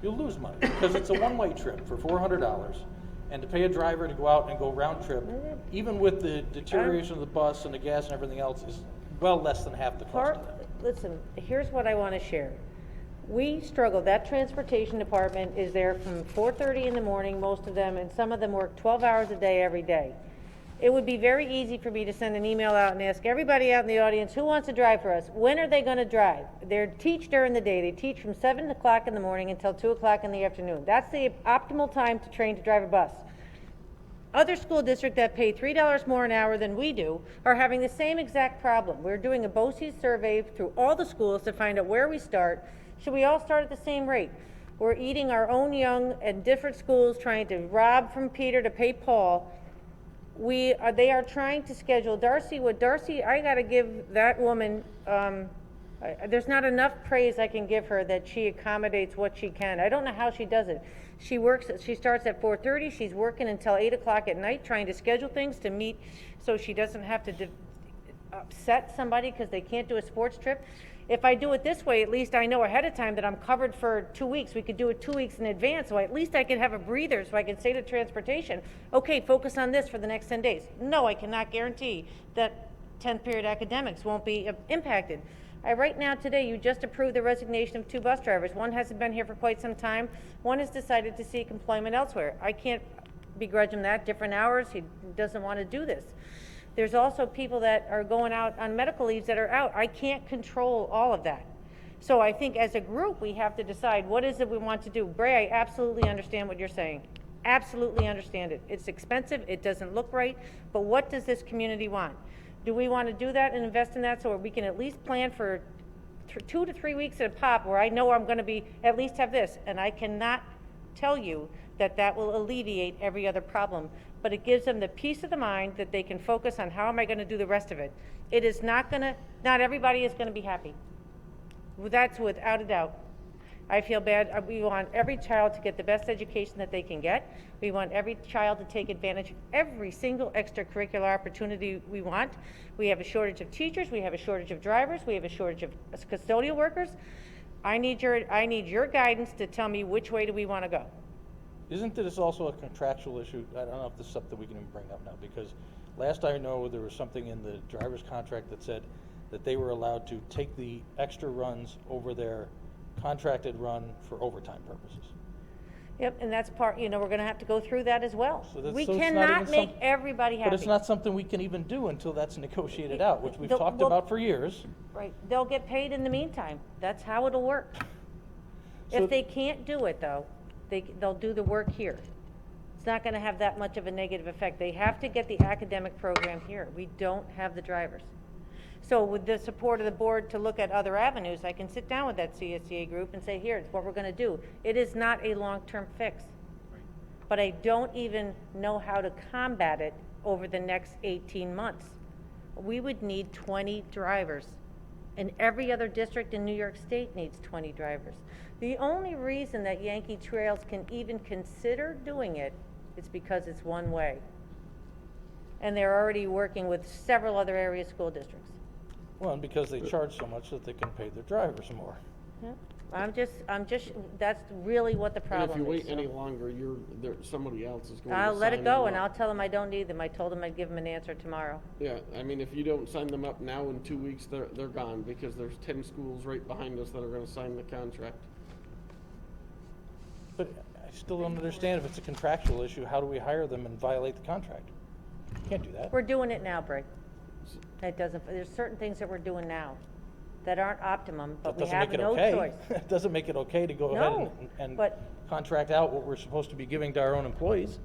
[SPEAKER 3] You'll lose money because it's a one-way trip for $400, and to pay a driver to go out and go round trip, even with the deterioration of the bus and the gas and everything else, is well less than half the cost of that.
[SPEAKER 9] Listen, here's what I want to share. We struggle, that transportation department is there from 4:30 in the morning, most of them, and some of them work 12 hours a day, every day. It would be very easy for me to send an email out and ask everybody out in the audience, who wants to drive for us? When are they going to drive? They teach during the day. They teach from 7 o'clock in the morning until 2 o'clock in the afternoon. That's the optimal time to train to drive a bus. Other school districts that pay $3 more an hour than we do are having the same exact problem. We're doing a BOCES survey through all the schools to find out where we start. Should we all start at the same rate? We're eating our own young at different schools, trying to rob from Peter to pay Paul. They are trying to schedule Darcy. I gotta give that woman, there's not enough praise I can give her that she accommodates what she can. I don't know how she does it. She starts at 4:30, she's working until 8 o'clock at night, trying to schedule things to meet, so she doesn't have to upset somebody because they can't do a sports trip. If I do it this way, at least I know ahead of time that I'm covered for 2 weeks. We could do it 2 weeks in advance, so at least I could have a breather, so I can say to transportation, okay, focus on this for the next 10 days. No, I cannot guarantee that 10th period academics won't be impacted. Right now, today, you just approved the resignation of 2 bus drivers. One hasn't been here for quite some time. One has decided to seek employment elsewhere. I can't begrudge him that, different hours. He doesn't want to do this. There's also people that are going out on medical leaves that are out. I can't control all of that. So I think as a group, we have to decide what is it we want to do. Bray, I absolutely understand what you're saying. Absolutely understand it. It's expensive, it doesn't look right, but what does this community want? Do we want to do that and invest in that so we can at least plan for 2 to 3 weeks at a pop where I know I'm going to be, at least have this, and I cannot tell you that that will alleviate every other problem, but it gives them the peace of the mind that they can focus on how am I going to do the rest of it. It is not everybody is going to be happy. That's without a doubt. I feel bad. We want every child to get the best education that they can get. We want every child to take advantage of every single extracurricular opportunity we want. We have a shortage of teachers. We have a shortage of drivers. We have a shortage of custodial workers. I need your guidance to tell me which way do we want to go.
[SPEAKER 3] Isn't this also a contractual issue? I don't know if this is something we can even bring up now, because last I know, there was something in the driver's contract that said that they were allowed to take the extra runs over their contracted run for overtime purposes.
[SPEAKER 9] Yep, and that's part, we're going to have to go through that as well.
[SPEAKER 3] So
[SPEAKER 9] We
[SPEAKER 3] so it's not
[SPEAKER 9] cannot
[SPEAKER 3] even
[SPEAKER 9] make everybody happy.
[SPEAKER 3] But it's not something we can even do until that's negotiated out, which we've
[SPEAKER 9] The-
[SPEAKER 3] talked
[SPEAKER 9] well-
[SPEAKER 3] about for years.
[SPEAKER 9] Right, they'll get paid in the meantime. That's how it'll work.
[SPEAKER 3] So-
[SPEAKER 9] If they can't do it, though, they'll do the work here. It's not gonna have that much of a negative effect. They have to get the academic program here. We don't have the drivers. So with the support of the board to look at other avenues, I can sit down with that CSEA group and say, here, it's what we're gonna do. It is not a long-term fix. But I don't even know how to combat it over the next 18 months. We would need 20 drivers. And every other district in New York State needs 20 drivers. The only reason that Yankee Trails can even consider doing it is because it's one way. And they're already working with several other area school districts.
[SPEAKER 3] Well, and because they charge so much that they can pay their drivers more.
[SPEAKER 9] Yeah. I'm just, that's really what the
[SPEAKER 1] And
[SPEAKER 9] problem
[SPEAKER 1] if
[SPEAKER 9] is.
[SPEAKER 1] you wait
[SPEAKER 9] so.
[SPEAKER 1] any longer, somebody else is going to
[SPEAKER 9] I'll let
[SPEAKER 1] sign
[SPEAKER 9] it
[SPEAKER 1] them
[SPEAKER 9] go, and
[SPEAKER 1] up.
[SPEAKER 9] I'll tell them I don't need them. I told them I'd give them an answer tomorrow.
[SPEAKER 1] Yeah, I mean, if you don't sign them up now, in 2 weeks, they're gone, because there's 10 schools right behind us that are gonna sign the contract.
[SPEAKER 3] But I still don't understand, if it's a contractual issue, how do we hire them and violate the contract? Can't do that.
[SPEAKER 9] We're doing it now, Brig. There's certain things that we're doing now that aren't optimum, but
[SPEAKER 3] That
[SPEAKER 9] we
[SPEAKER 3] doesn't
[SPEAKER 9] have
[SPEAKER 3] make it
[SPEAKER 9] no
[SPEAKER 3] okay.
[SPEAKER 9] choice.
[SPEAKER 3] It doesn't make it okay to go
[SPEAKER 9] No,
[SPEAKER 3] ahead and
[SPEAKER 9] but-
[SPEAKER 3] contract out what we're supposed to be giving to our own employees.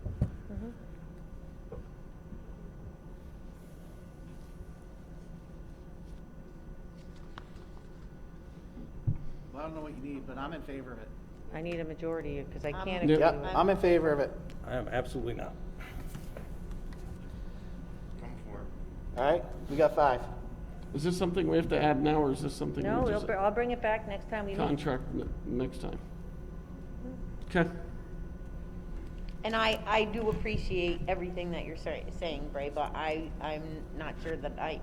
[SPEAKER 4] Well, I don't know what you need, but I'm in favor of it.
[SPEAKER 9] I need a majority, because I can't
[SPEAKER 1] Yeah.
[SPEAKER 9] agree
[SPEAKER 4] Yep,
[SPEAKER 9] with
[SPEAKER 4] I'm in favor of it.
[SPEAKER 3] I am absolutely not.
[SPEAKER 7] Come for it.
[SPEAKER 4] All right, we got 5.
[SPEAKER 1] Is this something we have to add now, or is this something
[SPEAKER 9] No,
[SPEAKER 1] we just
[SPEAKER 9] I'll bring it back next time we meet.
[SPEAKER 1] contract next time? Okay.
[SPEAKER 10] And I do appreciate everything that you're saying, Bray, but I'm not sure that I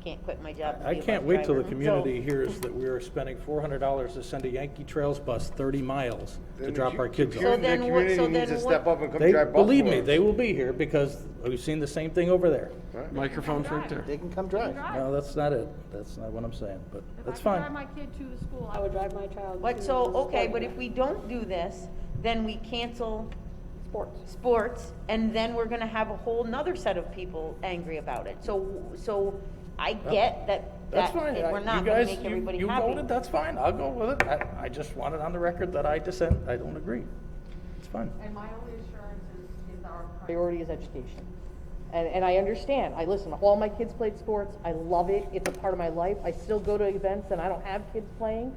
[SPEAKER 10] can't quit my job. to
[SPEAKER 3] I
[SPEAKER 10] be a
[SPEAKER 3] can't
[SPEAKER 10] bus
[SPEAKER 3] wait till the
[SPEAKER 10] driver.
[SPEAKER 3] community hears that we are spending $400 to send a Yankee Trails bus 30 miles to
[SPEAKER 7] Then
[SPEAKER 3] drop
[SPEAKER 7] the
[SPEAKER 3] our kids
[SPEAKER 7] the
[SPEAKER 3] off.
[SPEAKER 10] So
[SPEAKER 7] The
[SPEAKER 10] then what-
[SPEAKER 7] community
[SPEAKER 10] so
[SPEAKER 7] needs to
[SPEAKER 10] then
[SPEAKER 7] step
[SPEAKER 10] what-
[SPEAKER 7] up and come
[SPEAKER 3] They,
[SPEAKER 7] drive bus
[SPEAKER 3] believe me,
[SPEAKER 7] for us.
[SPEAKER 3] they will be here, because we've seen the same thing over there.
[SPEAKER 1] Microphone's right there.
[SPEAKER 4] They can come drive.
[SPEAKER 3] No, that's not it. That's not what I'm saying, but that's
[SPEAKER 11] If I could drive
[SPEAKER 3] fine.
[SPEAKER 11] my kid to the school, I would drive my child
[SPEAKER 10] But
[SPEAKER 11] to
[SPEAKER 10] so,
[SPEAKER 11] the
[SPEAKER 10] okay,
[SPEAKER 11] sport
[SPEAKER 10] but
[SPEAKER 11] event.
[SPEAKER 10] if we don't do this, then we cancel
[SPEAKER 11] Sports.
[SPEAKER 10] sports, and then we're gonna have a whole nother set of people angry about it. So I get that
[SPEAKER 3] That's fine.
[SPEAKER 10] we're
[SPEAKER 3] You
[SPEAKER 10] not gonna
[SPEAKER 3] guys,
[SPEAKER 10] make everybody
[SPEAKER 3] you
[SPEAKER 10] happy.
[SPEAKER 3] voted, that's fine. I'll go with it. I just wanted on the record that I dissent. I don't agree. It's fine.
[SPEAKER 6] And my only assurance is our priority is education. And I understand, listen, all my kids played sports, I love it, it's a part of my life, I still go to events and I don't have kids playing,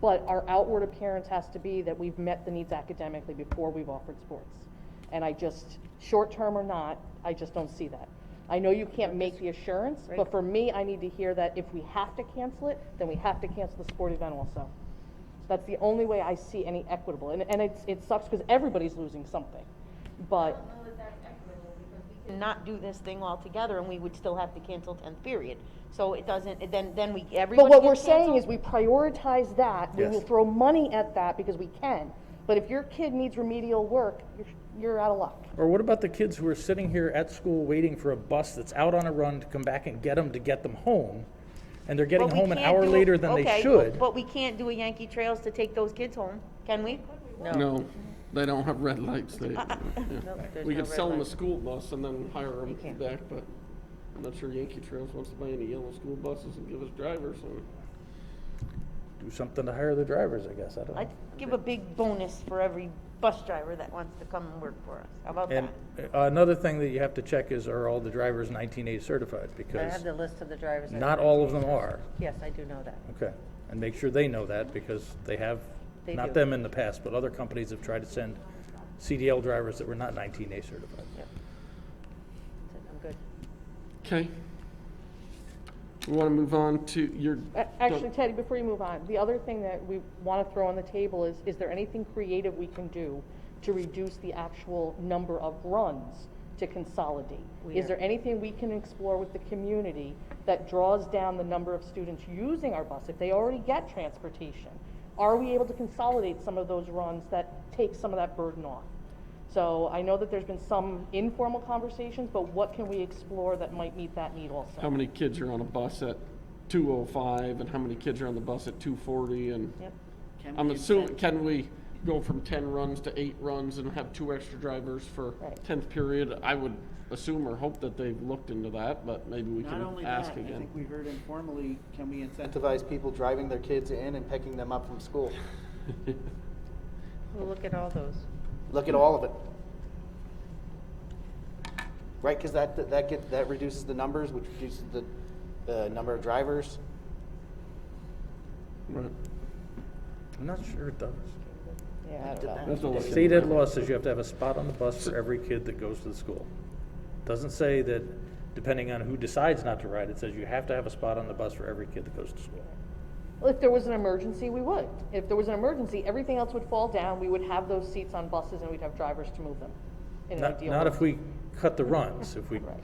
[SPEAKER 6] but our outward appearance has to be that we've met the needs academically before we've offered sports. And I just, short term or not, I just don't see that. I know you can't make the assurance, but for me, I need to hear that if we have to cancel it, then we have to cancel the sport event also. That's the only way I see any equitable, and it sucks because everybody's losing something, but.
[SPEAKER 10] Not do this thing altogether, and we would still have to cancel 10th period. So it doesn't, then we, everybody
[SPEAKER 6] But what we're
[SPEAKER 10] gets
[SPEAKER 6] saying
[SPEAKER 10] canceled?
[SPEAKER 6] is we prioritize that, we will
[SPEAKER 3] Yes.
[SPEAKER 6] throw money at that because we can. But if your kid needs remedial work, you're out of luck.
[SPEAKER 3] Or what about the kids who are sitting here at school waiting for a bus that's out on a run to come back and get them home, and they're getting
[SPEAKER 10] But we
[SPEAKER 3] home an
[SPEAKER 10] can't
[SPEAKER 3] hour
[SPEAKER 10] do-
[SPEAKER 3] later than they
[SPEAKER 10] okay,
[SPEAKER 3] should?
[SPEAKER 10] But we can't do a Yankee Trails to take those kids home, can we?
[SPEAKER 1] No, they don't have red lights. They, yeah.
[SPEAKER 9] there's
[SPEAKER 1] We
[SPEAKER 9] no
[SPEAKER 1] could
[SPEAKER 9] red
[SPEAKER 1] sell them a
[SPEAKER 9] lights.
[SPEAKER 1] school bus and then hire them
[SPEAKER 9] can't.
[SPEAKER 1] back, but I'm not sure Yankee Trails wants to buy any yellow school buses and give us drivers. And
[SPEAKER 3] Do something to hire the drivers, I guess. I don't know.
[SPEAKER 10] I'd give a big bonus for every bus driver that wants to come and work for us. How about
[SPEAKER 3] And
[SPEAKER 10] that?
[SPEAKER 3] another thing that you have to check is, are all the drivers 19A certified?
[SPEAKER 9] I
[SPEAKER 3] Because
[SPEAKER 9] have the list of the drivers. that
[SPEAKER 3] not
[SPEAKER 9] are-
[SPEAKER 3] all of them are.
[SPEAKER 9] Yes, I do know that.
[SPEAKER 3] Okay. And make sure they know that, because they have,
[SPEAKER 9] They
[SPEAKER 3] not
[SPEAKER 9] do.
[SPEAKER 3] them in the past, but other companies have tried to send CDL drivers that were not 19A certified.
[SPEAKER 9] Yep. That's it, I'm good.
[SPEAKER 1] okay. We want to move on to your.
[SPEAKER 6] Actually, Teddy, before you move on, the other thing that we want to throw on the table is there anything creative we can do to reduce the actual number of runs to consolidate? Is there anything we can explore with the community that draws down the number of students using our bus if they already get transportation? Are we able to consolidate some of those runs that take some of that burden off? So I know that there's been some informal conversations, but what can we explore that might meet that need also?
[SPEAKER 1] How many kids are on a bus at 2:05 and how many kids are on the bus at 2:40? And
[SPEAKER 6] Yep.
[SPEAKER 1] I'm assuming, can we go from 10 runs to 8 runs and have 2 extra drivers for
[SPEAKER 6] Right.
[SPEAKER 1] 10th period? I would assume or hope that they've looked into that, but maybe we
[SPEAKER 4] Not
[SPEAKER 1] can
[SPEAKER 4] only
[SPEAKER 1] ask
[SPEAKER 4] that, I
[SPEAKER 1] again.
[SPEAKER 4] think we heard informally, can we incentivize people driving their kids in and picking them up from school?
[SPEAKER 10] We'll look at all those.
[SPEAKER 4] Look at all of it. Right, because that reduces the numbers, which reduces the number of drivers.
[SPEAKER 1] Right.
[SPEAKER 3] I'm not sure it does.
[SPEAKER 6] Yeah, I don't know.
[SPEAKER 1] That's all I can-
[SPEAKER 3] State ed law says you have to have a spot on the bus for every kid that goes to the school. Doesn't say that depending on who decides not to ride, it says you have to have a spot on the bus for every kid that goes to school.
[SPEAKER 6] Well, if there was an emergency, we would. If there was an emergency, everything else would fall down, we would have those seats on buses and we'd have drivers to move them. In an ideal
[SPEAKER 3] Not
[SPEAKER 6] world.
[SPEAKER 3] if we cut the runs, if we,
[SPEAKER 6] Right.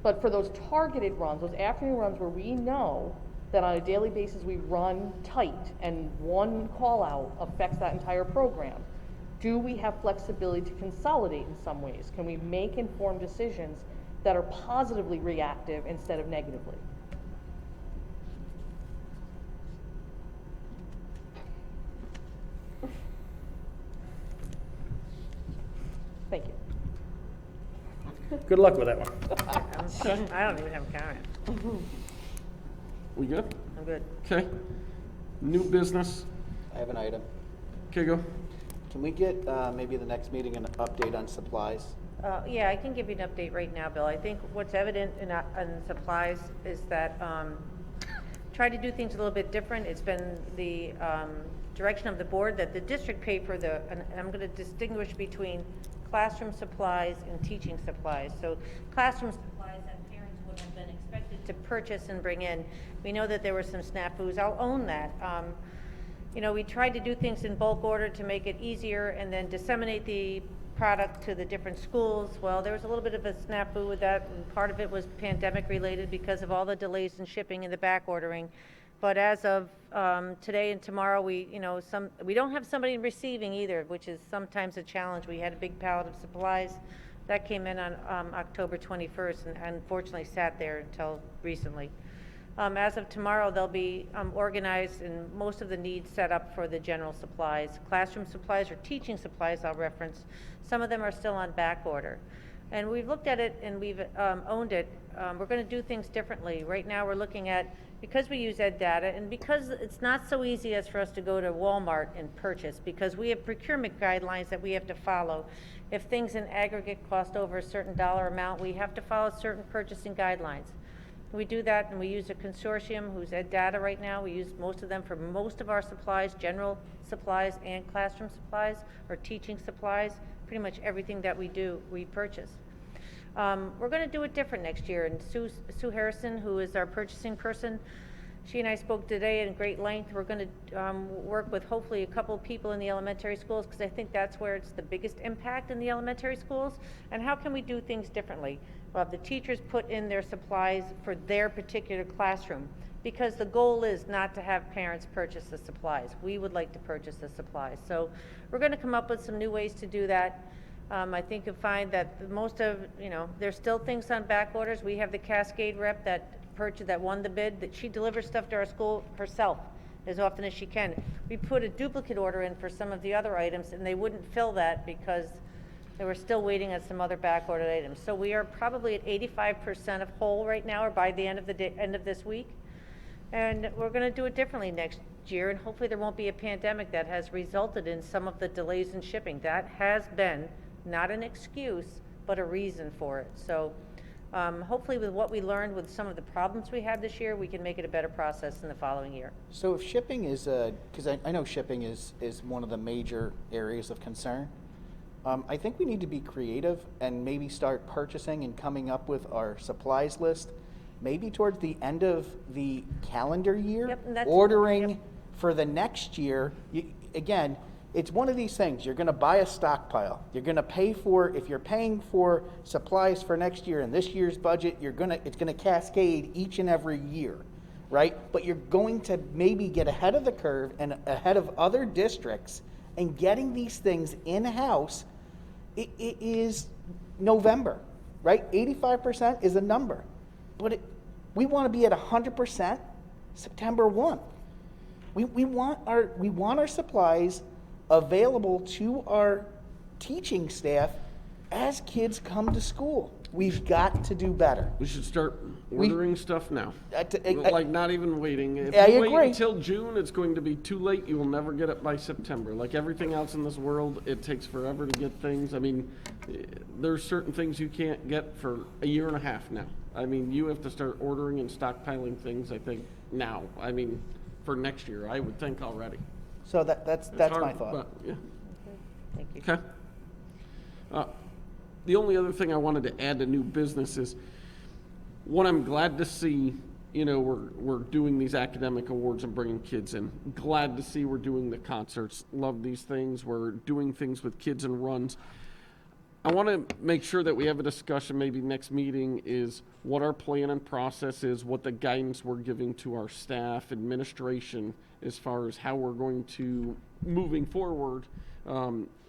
[SPEAKER 6] But for those targeted runs, those afternoon runs where we know that on a daily basis we run tight and one call out affects that entire program, do we have flexibility to consolidate in some ways? Can we make informed decisions that are positively reactive instead of negatively? Thank you.
[SPEAKER 3] good luck with that one.
[SPEAKER 10] I don't even have a comment.
[SPEAKER 1] We good?
[SPEAKER 10] I'm good.
[SPEAKER 1] Okay. New business.
[SPEAKER 4] I have an item.
[SPEAKER 1] Okay, go.
[SPEAKER 4] Can we get, maybe the next meeting, an update on supplies?
[SPEAKER 10] Yeah, I can give you an update right now, Bill. I think what's evident in supplies is that try to do things a little bit different. It's been the direction of the board that the district pay for and I'm going to distinguish between classroom supplies and teaching supplies. So classroom supplies that parents would have been expected to purchase and bring in. We know that there were some snafus. I'll own that. You know, we tried to do things in bulk order to make it easier and then disseminate the product to the different schools. Well, there was a little bit of a snafu with that, and part of it was pandemic related because of all the delays in shipping and the back ordering. But as of today and tomorrow, we don't have somebody receiving either, which is sometimes a challenge. We had a big pallet of supplies that came in on October 21st and unfortunately sat there until recently. As of tomorrow, they'll be organized and most of the needs set up for the general supplies. Classroom supplies or teaching supplies, I'll reference. Some of them are still on back order. And we've looked at it and we've owned it. We're going to do things differently. Right now we're looking at, because we use ed data and because it's not so easy as for us to go to Walmart and purchase, because we have procurement guidelines that we have to follow. If things in aggregate cost over a certain dollar amount, we have to follow certain purchasing guidelines. We do that and we use a consortium who's ed data right now. We use most of them for most of our supplies, general supplies and classroom supplies or teaching supplies. Pretty much everything that we do, we purchase. We're going to do it different next year. And Sue Harrison, who is our purchasing person, she and I spoke today in great length. We're going to work with hopefully a couple of people in the elementary schools because I think that's where it's the biggest impact in the elementary schools. And how can we do things differently? We'll have the teachers put in their supplies for their particular classroom because the goal is not to have parents purchase the supplies. We would like to purchase the supplies. So we're going to come up with some new ways to do that. I think you'll find that most of, there's still things on back orders. We have the Cascade rep that won the bid, that she delivers stuff to our school herself as often as she can. We put a duplicate order in for some of the other items and they wouldn't fill that because they were still waiting on some other back ordered items. So we are probably at 85% of whole right now or by the end of this week. And we're going to do it differently next year and hopefully there won't be a pandemic that has resulted in some of the delays in shipping. That has been not an excuse, but a reason for it. So hopefully with what we learned with some of the problems we had this year, we can make it a better process in the following year.
[SPEAKER 4] So if shipping is, because I know shipping is one of the major areas of concern, I think we need to be creative and maybe start purchasing and coming up with our supplies list, maybe towards the end of the calendar year,
[SPEAKER 10] Yep, and that's-
[SPEAKER 4] ordering
[SPEAKER 10] yep.
[SPEAKER 4] for the next year. Again, it's one of these things. You're going to buy a stockpile. You're going to pay for, if you're paying for supplies for next year in this year's budget, it's going to cascade each and every year, right? But you're going to maybe get ahead of the curve and ahead of other districts and getting these things in-house. It is November, right? 85% is a number, but we want to be at 100% September 1. We want our supplies available to our teaching staff as kids come to school. We've got to do better.
[SPEAKER 1] We should start ordering stuff now.
[SPEAKER 4] I-
[SPEAKER 1] Like, not even waiting. If
[SPEAKER 4] I
[SPEAKER 1] you wait
[SPEAKER 4] agree.
[SPEAKER 1] until June, it's going to be too late. You will never get it by September. Like everything else in this world, it takes forever to get things. I mean, there's certain things you can't get for a year and a half now. I mean, you have to start ordering and stockpiling things, I think, now. I mean, for next year, I would think already.
[SPEAKER 4] So that's
[SPEAKER 1] It's
[SPEAKER 4] my
[SPEAKER 1] hard,
[SPEAKER 4] thought.
[SPEAKER 1] but, yeah.
[SPEAKER 10] Thank you.
[SPEAKER 1] Okay. The only other thing I wanted to add to new business is, what I'm glad to see, we're doing these academic awards and bringing kids in. Glad to see we're doing the concerts. Love these things. We're doing things with kids and runs. I want to make sure that we have a discussion, maybe next meeting, is what our plan and process is, what the guidance we're giving to our staff, administration, as far as how we're going to, moving forward,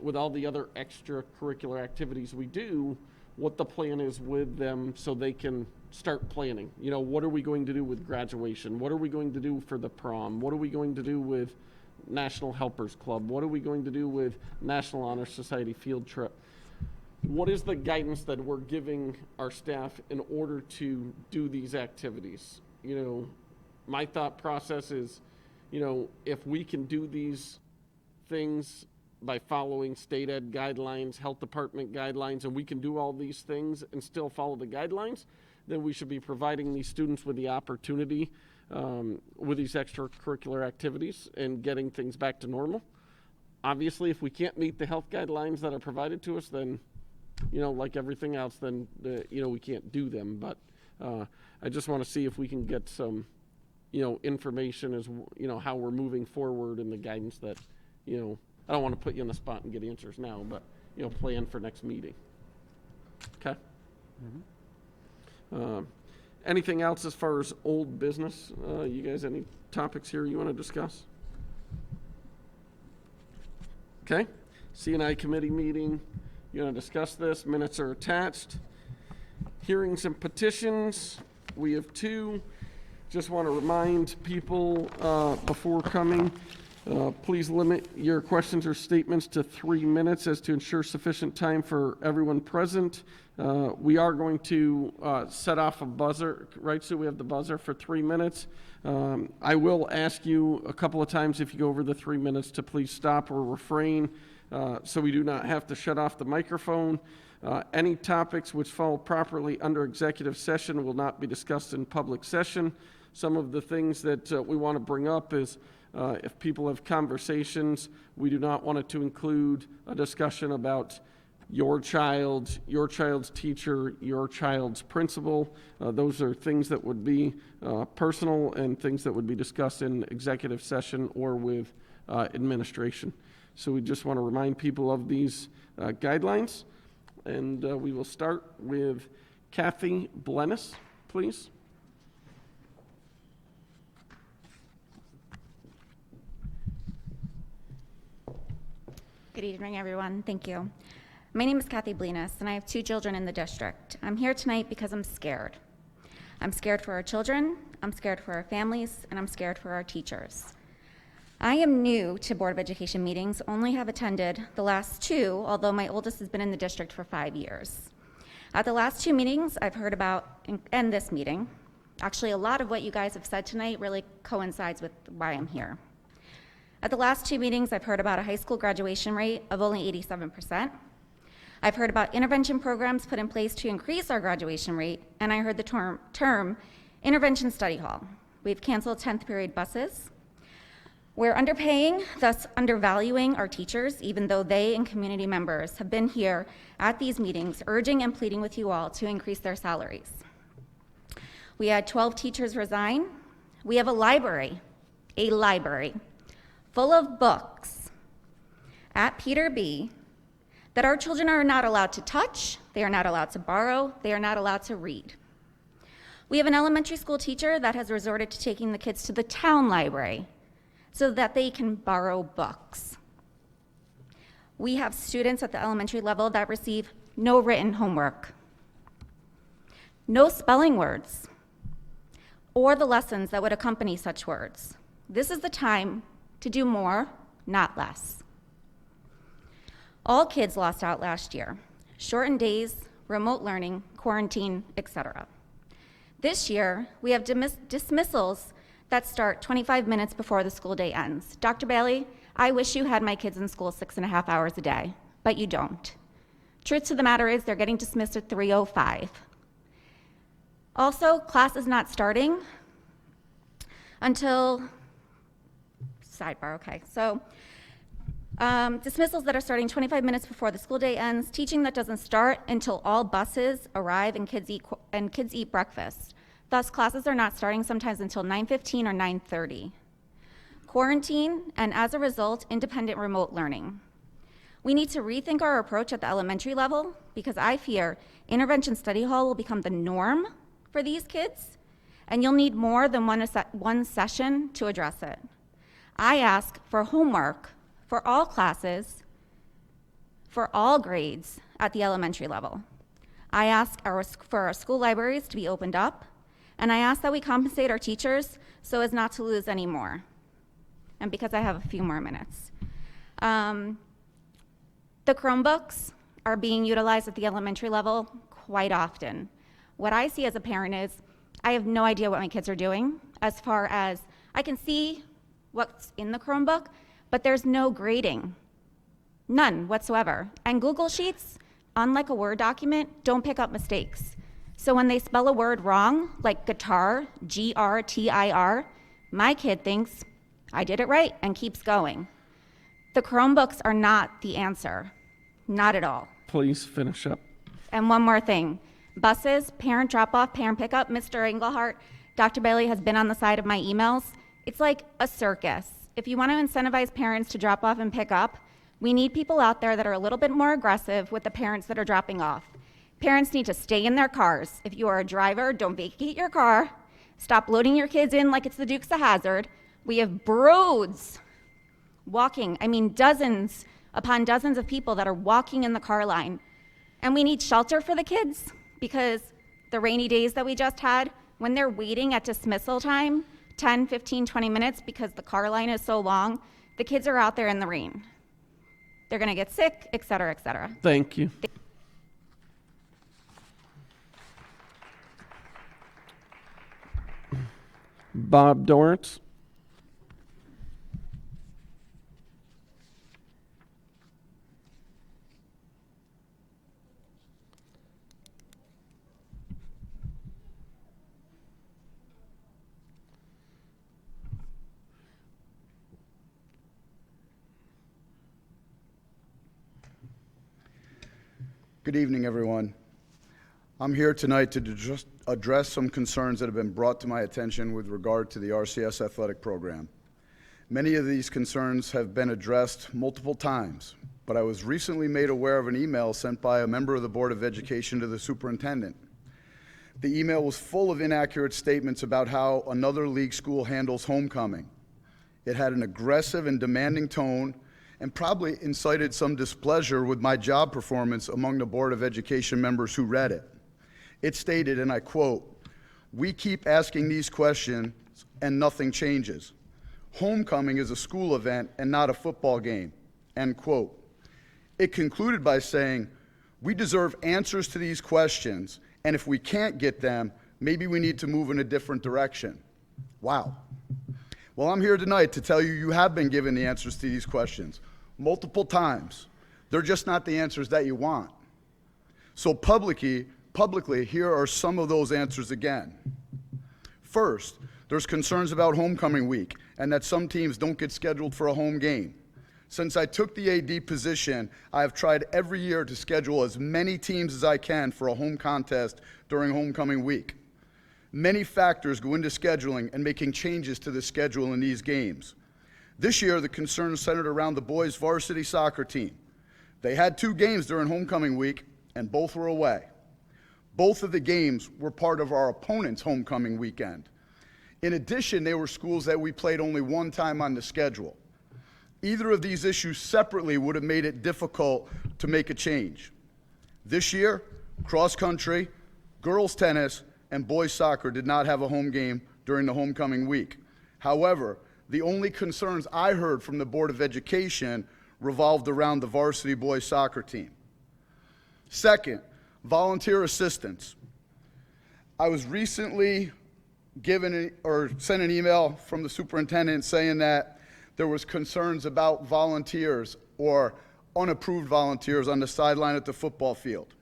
[SPEAKER 1] with all the other extracurricular activities we do, what the plan is with them so they can start planning. What are we going to do with graduation? What are we going to do for the prom? What are we going to do with National Helpers Club? What are we going to do with National Honor Society field trip? What is the guidance that we're giving our staff in order to do these activities? My thought process is, if we can do these things by following state ed guidelines, health department guidelines, and we can do all these things and still follow the guidelines, then we should be providing these students with the opportunity with these extracurricular activities and getting things back to normal. Obviously, if we can't meet the health guidelines that are provided to us, then, like everything else, then, we can't do them. But I just want to see if we can get some, information as, how we're moving forward and the guidance that, I don't want to put you on the spot and get answers now, but, plan for next meeting. Okay? Anything else as far as old business? You guys, any topics here you want to discuss? Okay? C&I committee meeting. You want to discuss this? Minutes are attached. Hearings and petitions. We have 2. Just want to remind people before coming, please limit your questions or statements to 3 minutes as to ensure sufficient time for everyone present. We are going to set off a buzzer, right? So we have the buzzer for 3 minutes. I will ask you a couple of times if you go over the 3 minutes to please stop or refrain so we do not have to shut off the microphone. Any topics which fall properly under executive session will not be discussed in public session. Some of the things that we want to bring up is if people have conversations, we do not want it to include a discussion about your child's teacher, your child's principal. Those are things that would be personal and things that would be discussed in executive session or with administration. So we just want to remind people of these guidelines. And we will start with Kathy Blennis, please.
[SPEAKER 12] Good evening, everyone. Thank you. My name is Kathy Blennis, and I have 2 children in the district. I'm here tonight because I'm scared. I'm scared for our children, I'm scared for our families, and I'm scared for our teachers. I am new to Board of Education meetings, only have attended the last 2, although my oldest has been in the district for 5 years. At the last 2 meetings, I've heard about, and this meeting, actually a lot of what you guys have said tonight really coincides with why I'm here. At the last 2 meetings, I've heard about a high school graduation rate of only 87%. I've heard about intervention programs put in place to increase our graduation rate, and I heard the term intervention study hall. We've canceled 10th period buses. We're underpaying, thus undervaluing our teachers, even though they and community members have been here at these meetings urging and pleading with you all to increase their salaries. We had 12 teachers resign. We have a library full of books at Peter B. that our children are not allowed to touch, they are not allowed to borrow, they are not allowed to read. We have an elementary school teacher that has resorted to taking the kids to the town library so that they can borrow books. We have students at the elementary level that receive no written homework, no spelling words, or the lessons that would accompany such words. This is the time to do more, not less. All kids lost out last year. Shortened days, remote learning, quarantine, etc. This year, we have dismissals that start 25 minutes before the school day ends. Dr. Bailey, I wish you had my kids in school 6.5 hours a day, but you don't. Truth to the matter is they're getting dismissed at 3:05. Also, class is not starting until, sidebar, okay. So, dismissals that are starting 25 minutes before the school day ends, teaching that doesn't start until all buses arrive and kids eat breakfast. Thus, classes are not starting sometimes until 9:15 or 9:30. Quarantine, and as a result, independent remote learning. We need to rethink our approach at the elementary level because I fear intervention study hall will become the norm for these kids, and you'll need more than one session to address it. I ask for homework for all classes, for all grades at the elementary level. I ask for our school libraries to be opened up, and I ask that we compensate our teachers so as not to lose any more. And because I have a few more minutes. The Chromebooks are being utilized at the elementary level quite often. What I see as a parent is I have no idea what my kids are doing as far as I can see what's in the Chromebook, but there's no grading, none whatsoever. And Google Sheets, unlike a Word document, don't pick up mistakes. So when they spell a word wrong, like guitar, G-R-T-I-R, my kid thinks I did it right and keeps going. The Chromebooks are not the answer, not at all.
[SPEAKER 1] Please finish up.
[SPEAKER 12] And one more thing, buses, parent drop-off, parent pickup, Mr. Engelhardt, Dr. Bailey has been on the side of my emails. It's like a circus. If you want to incentivize parents to drop off and pick up, we need people out there that are a little bit more aggressive with the parents that are dropping off. Parents need to stay in their cars. If you are a driver, don't vacate your car. Stop loading your kids in like it's the Dukes of Hazzard. We have broads walking, dozens upon dozens of people that are walking in the car line. And we need shelter for the kids because the rainy days that we just had, when they're waiting at dismissal time, 10, 15, 20 minutes because the car line is so long, the kids are out there in the rain. They're gonna get sick, et cetera, et cetera.
[SPEAKER 1] Thank you. Bob Dorrance.
[SPEAKER 13] Good evening, everyone. I'm here tonight to just address some concerns that have been brought to my attention with regard to the RCS athletic program. Many of these concerns have been addressed multiple times, but I was recently made aware of an email sent by a member of the Board of Education to the superintendent. The email was full of inaccurate statements about how another league school handles homecoming. It had an aggressive and demanding tone and probably incited some displeasure with my job performance among the Board of Education members who read it. It stated, and I quote, "We keep asking these questions and nothing changes. Homecoming is a school event and not a football game," end quote. It concluded by saying, "We deserve answers to these questions, and if we can't get them, maybe we need to move in a different direction." Wow. Well, I'm here tonight to tell you you have been given the answers to these questions multiple times. They're just not the answers that you want. So publicly, here are some of those answers again. First, there's concerns about homecoming week and that some teams don't get scheduled for a home game. Since I took the AD position, I have tried every year to schedule as many teams as I can for a home contest during homecoming week. Many factors go into scheduling and making changes to the schedule in these games. This year, the concern centered around the boys' varsity soccer team. They had 2 games during homecoming week, and both were away. Both of the games were part of our opponent's homecoming weekend. In addition, they were schools that we played only one time on the schedule. Either of these issues separately would have made it difficult to make a change. This year, cross country, girls tennis, and boys soccer did not have a home game during the homecoming week. However, the only concerns I heard from the Board of Education revolved around the varsity boys soccer team. Second, volunteer assistance. I was recently sent an email from the superintendent saying that there was concerns about volunteers or unapproved volunteers on the sideline at the football field.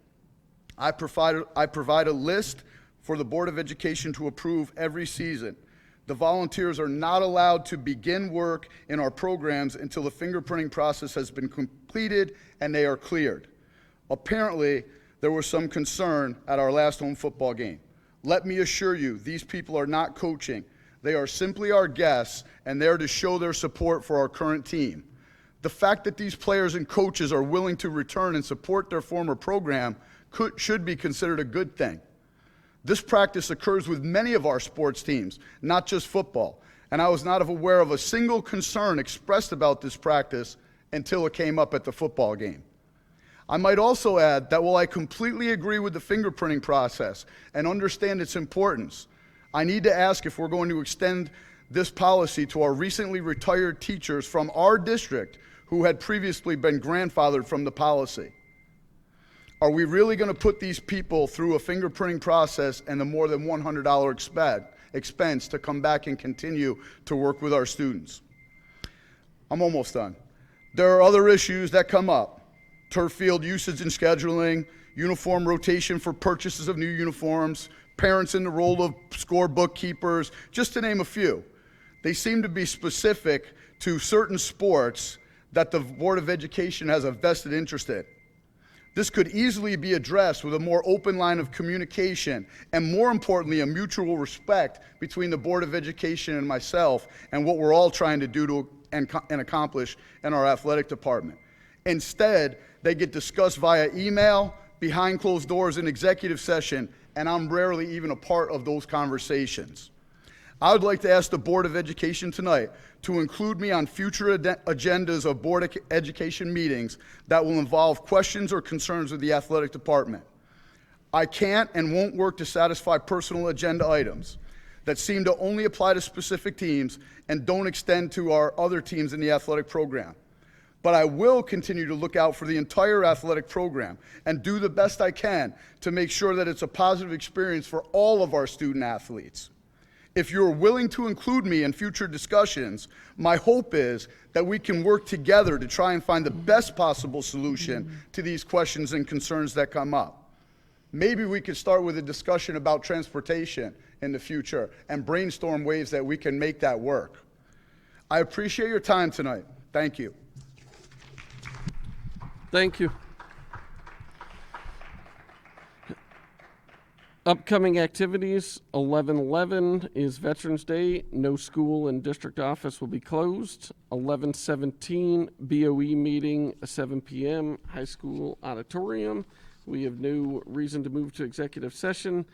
[SPEAKER 13] I provide a list for the Board of Education to approve every season. The volunteers are not allowed to begin work in our programs until the fingerprinting process has been completed and they are cleared. Apparently, there was some concern at our last home football game. Let me assure you, these people are not coaching. They are simply our guests, and there to show their support for our current team. The fact that these players and coaches are willing to return and support their former program should be considered a good thing. This practice occurs with many of our sports teams, not just football, and I was not aware of a single concern expressed about this practice until it came up at the football game. I might also add that while I completely agree with the fingerprinting process and understand its importance, I need to ask if we're going to extend this policy to our recently retired teachers from our district who had previously been grandfathered from the policy. Are we really going to put these people through a fingerprinting process and the more than $100 expense to come back and continue to work with our students? I'm almost done. There are other issues that come up. Turf field usage and scheduling, uniform rotation for purchases of new uniforms, parents in the role of score bookkeepers, just to name a few. They seem to be specific to certain sports that the Board of Education has a vested interest in. This could easily be addressed with a more open line of communication and, more importantly, a mutual respect between the Board of Education and myself and what we're all trying to do and accomplish in our athletic department. Instead, they get discussed via email, behind closed doors in executive session, and I'm rarely even a part of those conversations. I would like to ask the Board of Education tonight to include me on future agendas of Board Education meetings that will involve questions or concerns of the athletic department. I can't and won't work to satisfy personal agenda items that seem to only apply to specific teams and don't extend to our other teams in the athletic program. But I will continue to look out for the entire athletic program and do the best I can to make sure that it's a positive experience for all of our student athletes. If you're willing to include me in future discussions, my hope is that we can work together to try and find the best possible solution to these questions and concerns that come up. Maybe we could start with a discussion about transportation in the future and brainstorm ways that we can make that work. I appreciate your time tonight. Thank you.
[SPEAKER 1] Thank you. Upcoming activities, 11/11 is Veterans Day. No school and district office will be closed. 11/17 BOE meeting, 7 p.m., high school auditorium. We have no reason to move to executive session.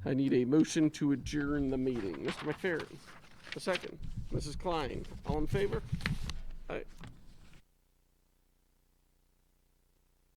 [SPEAKER 1] I need a motion to adjourn the meeting. Mr. McFerrin, a second. Mrs. Klein, all in favor? Aye.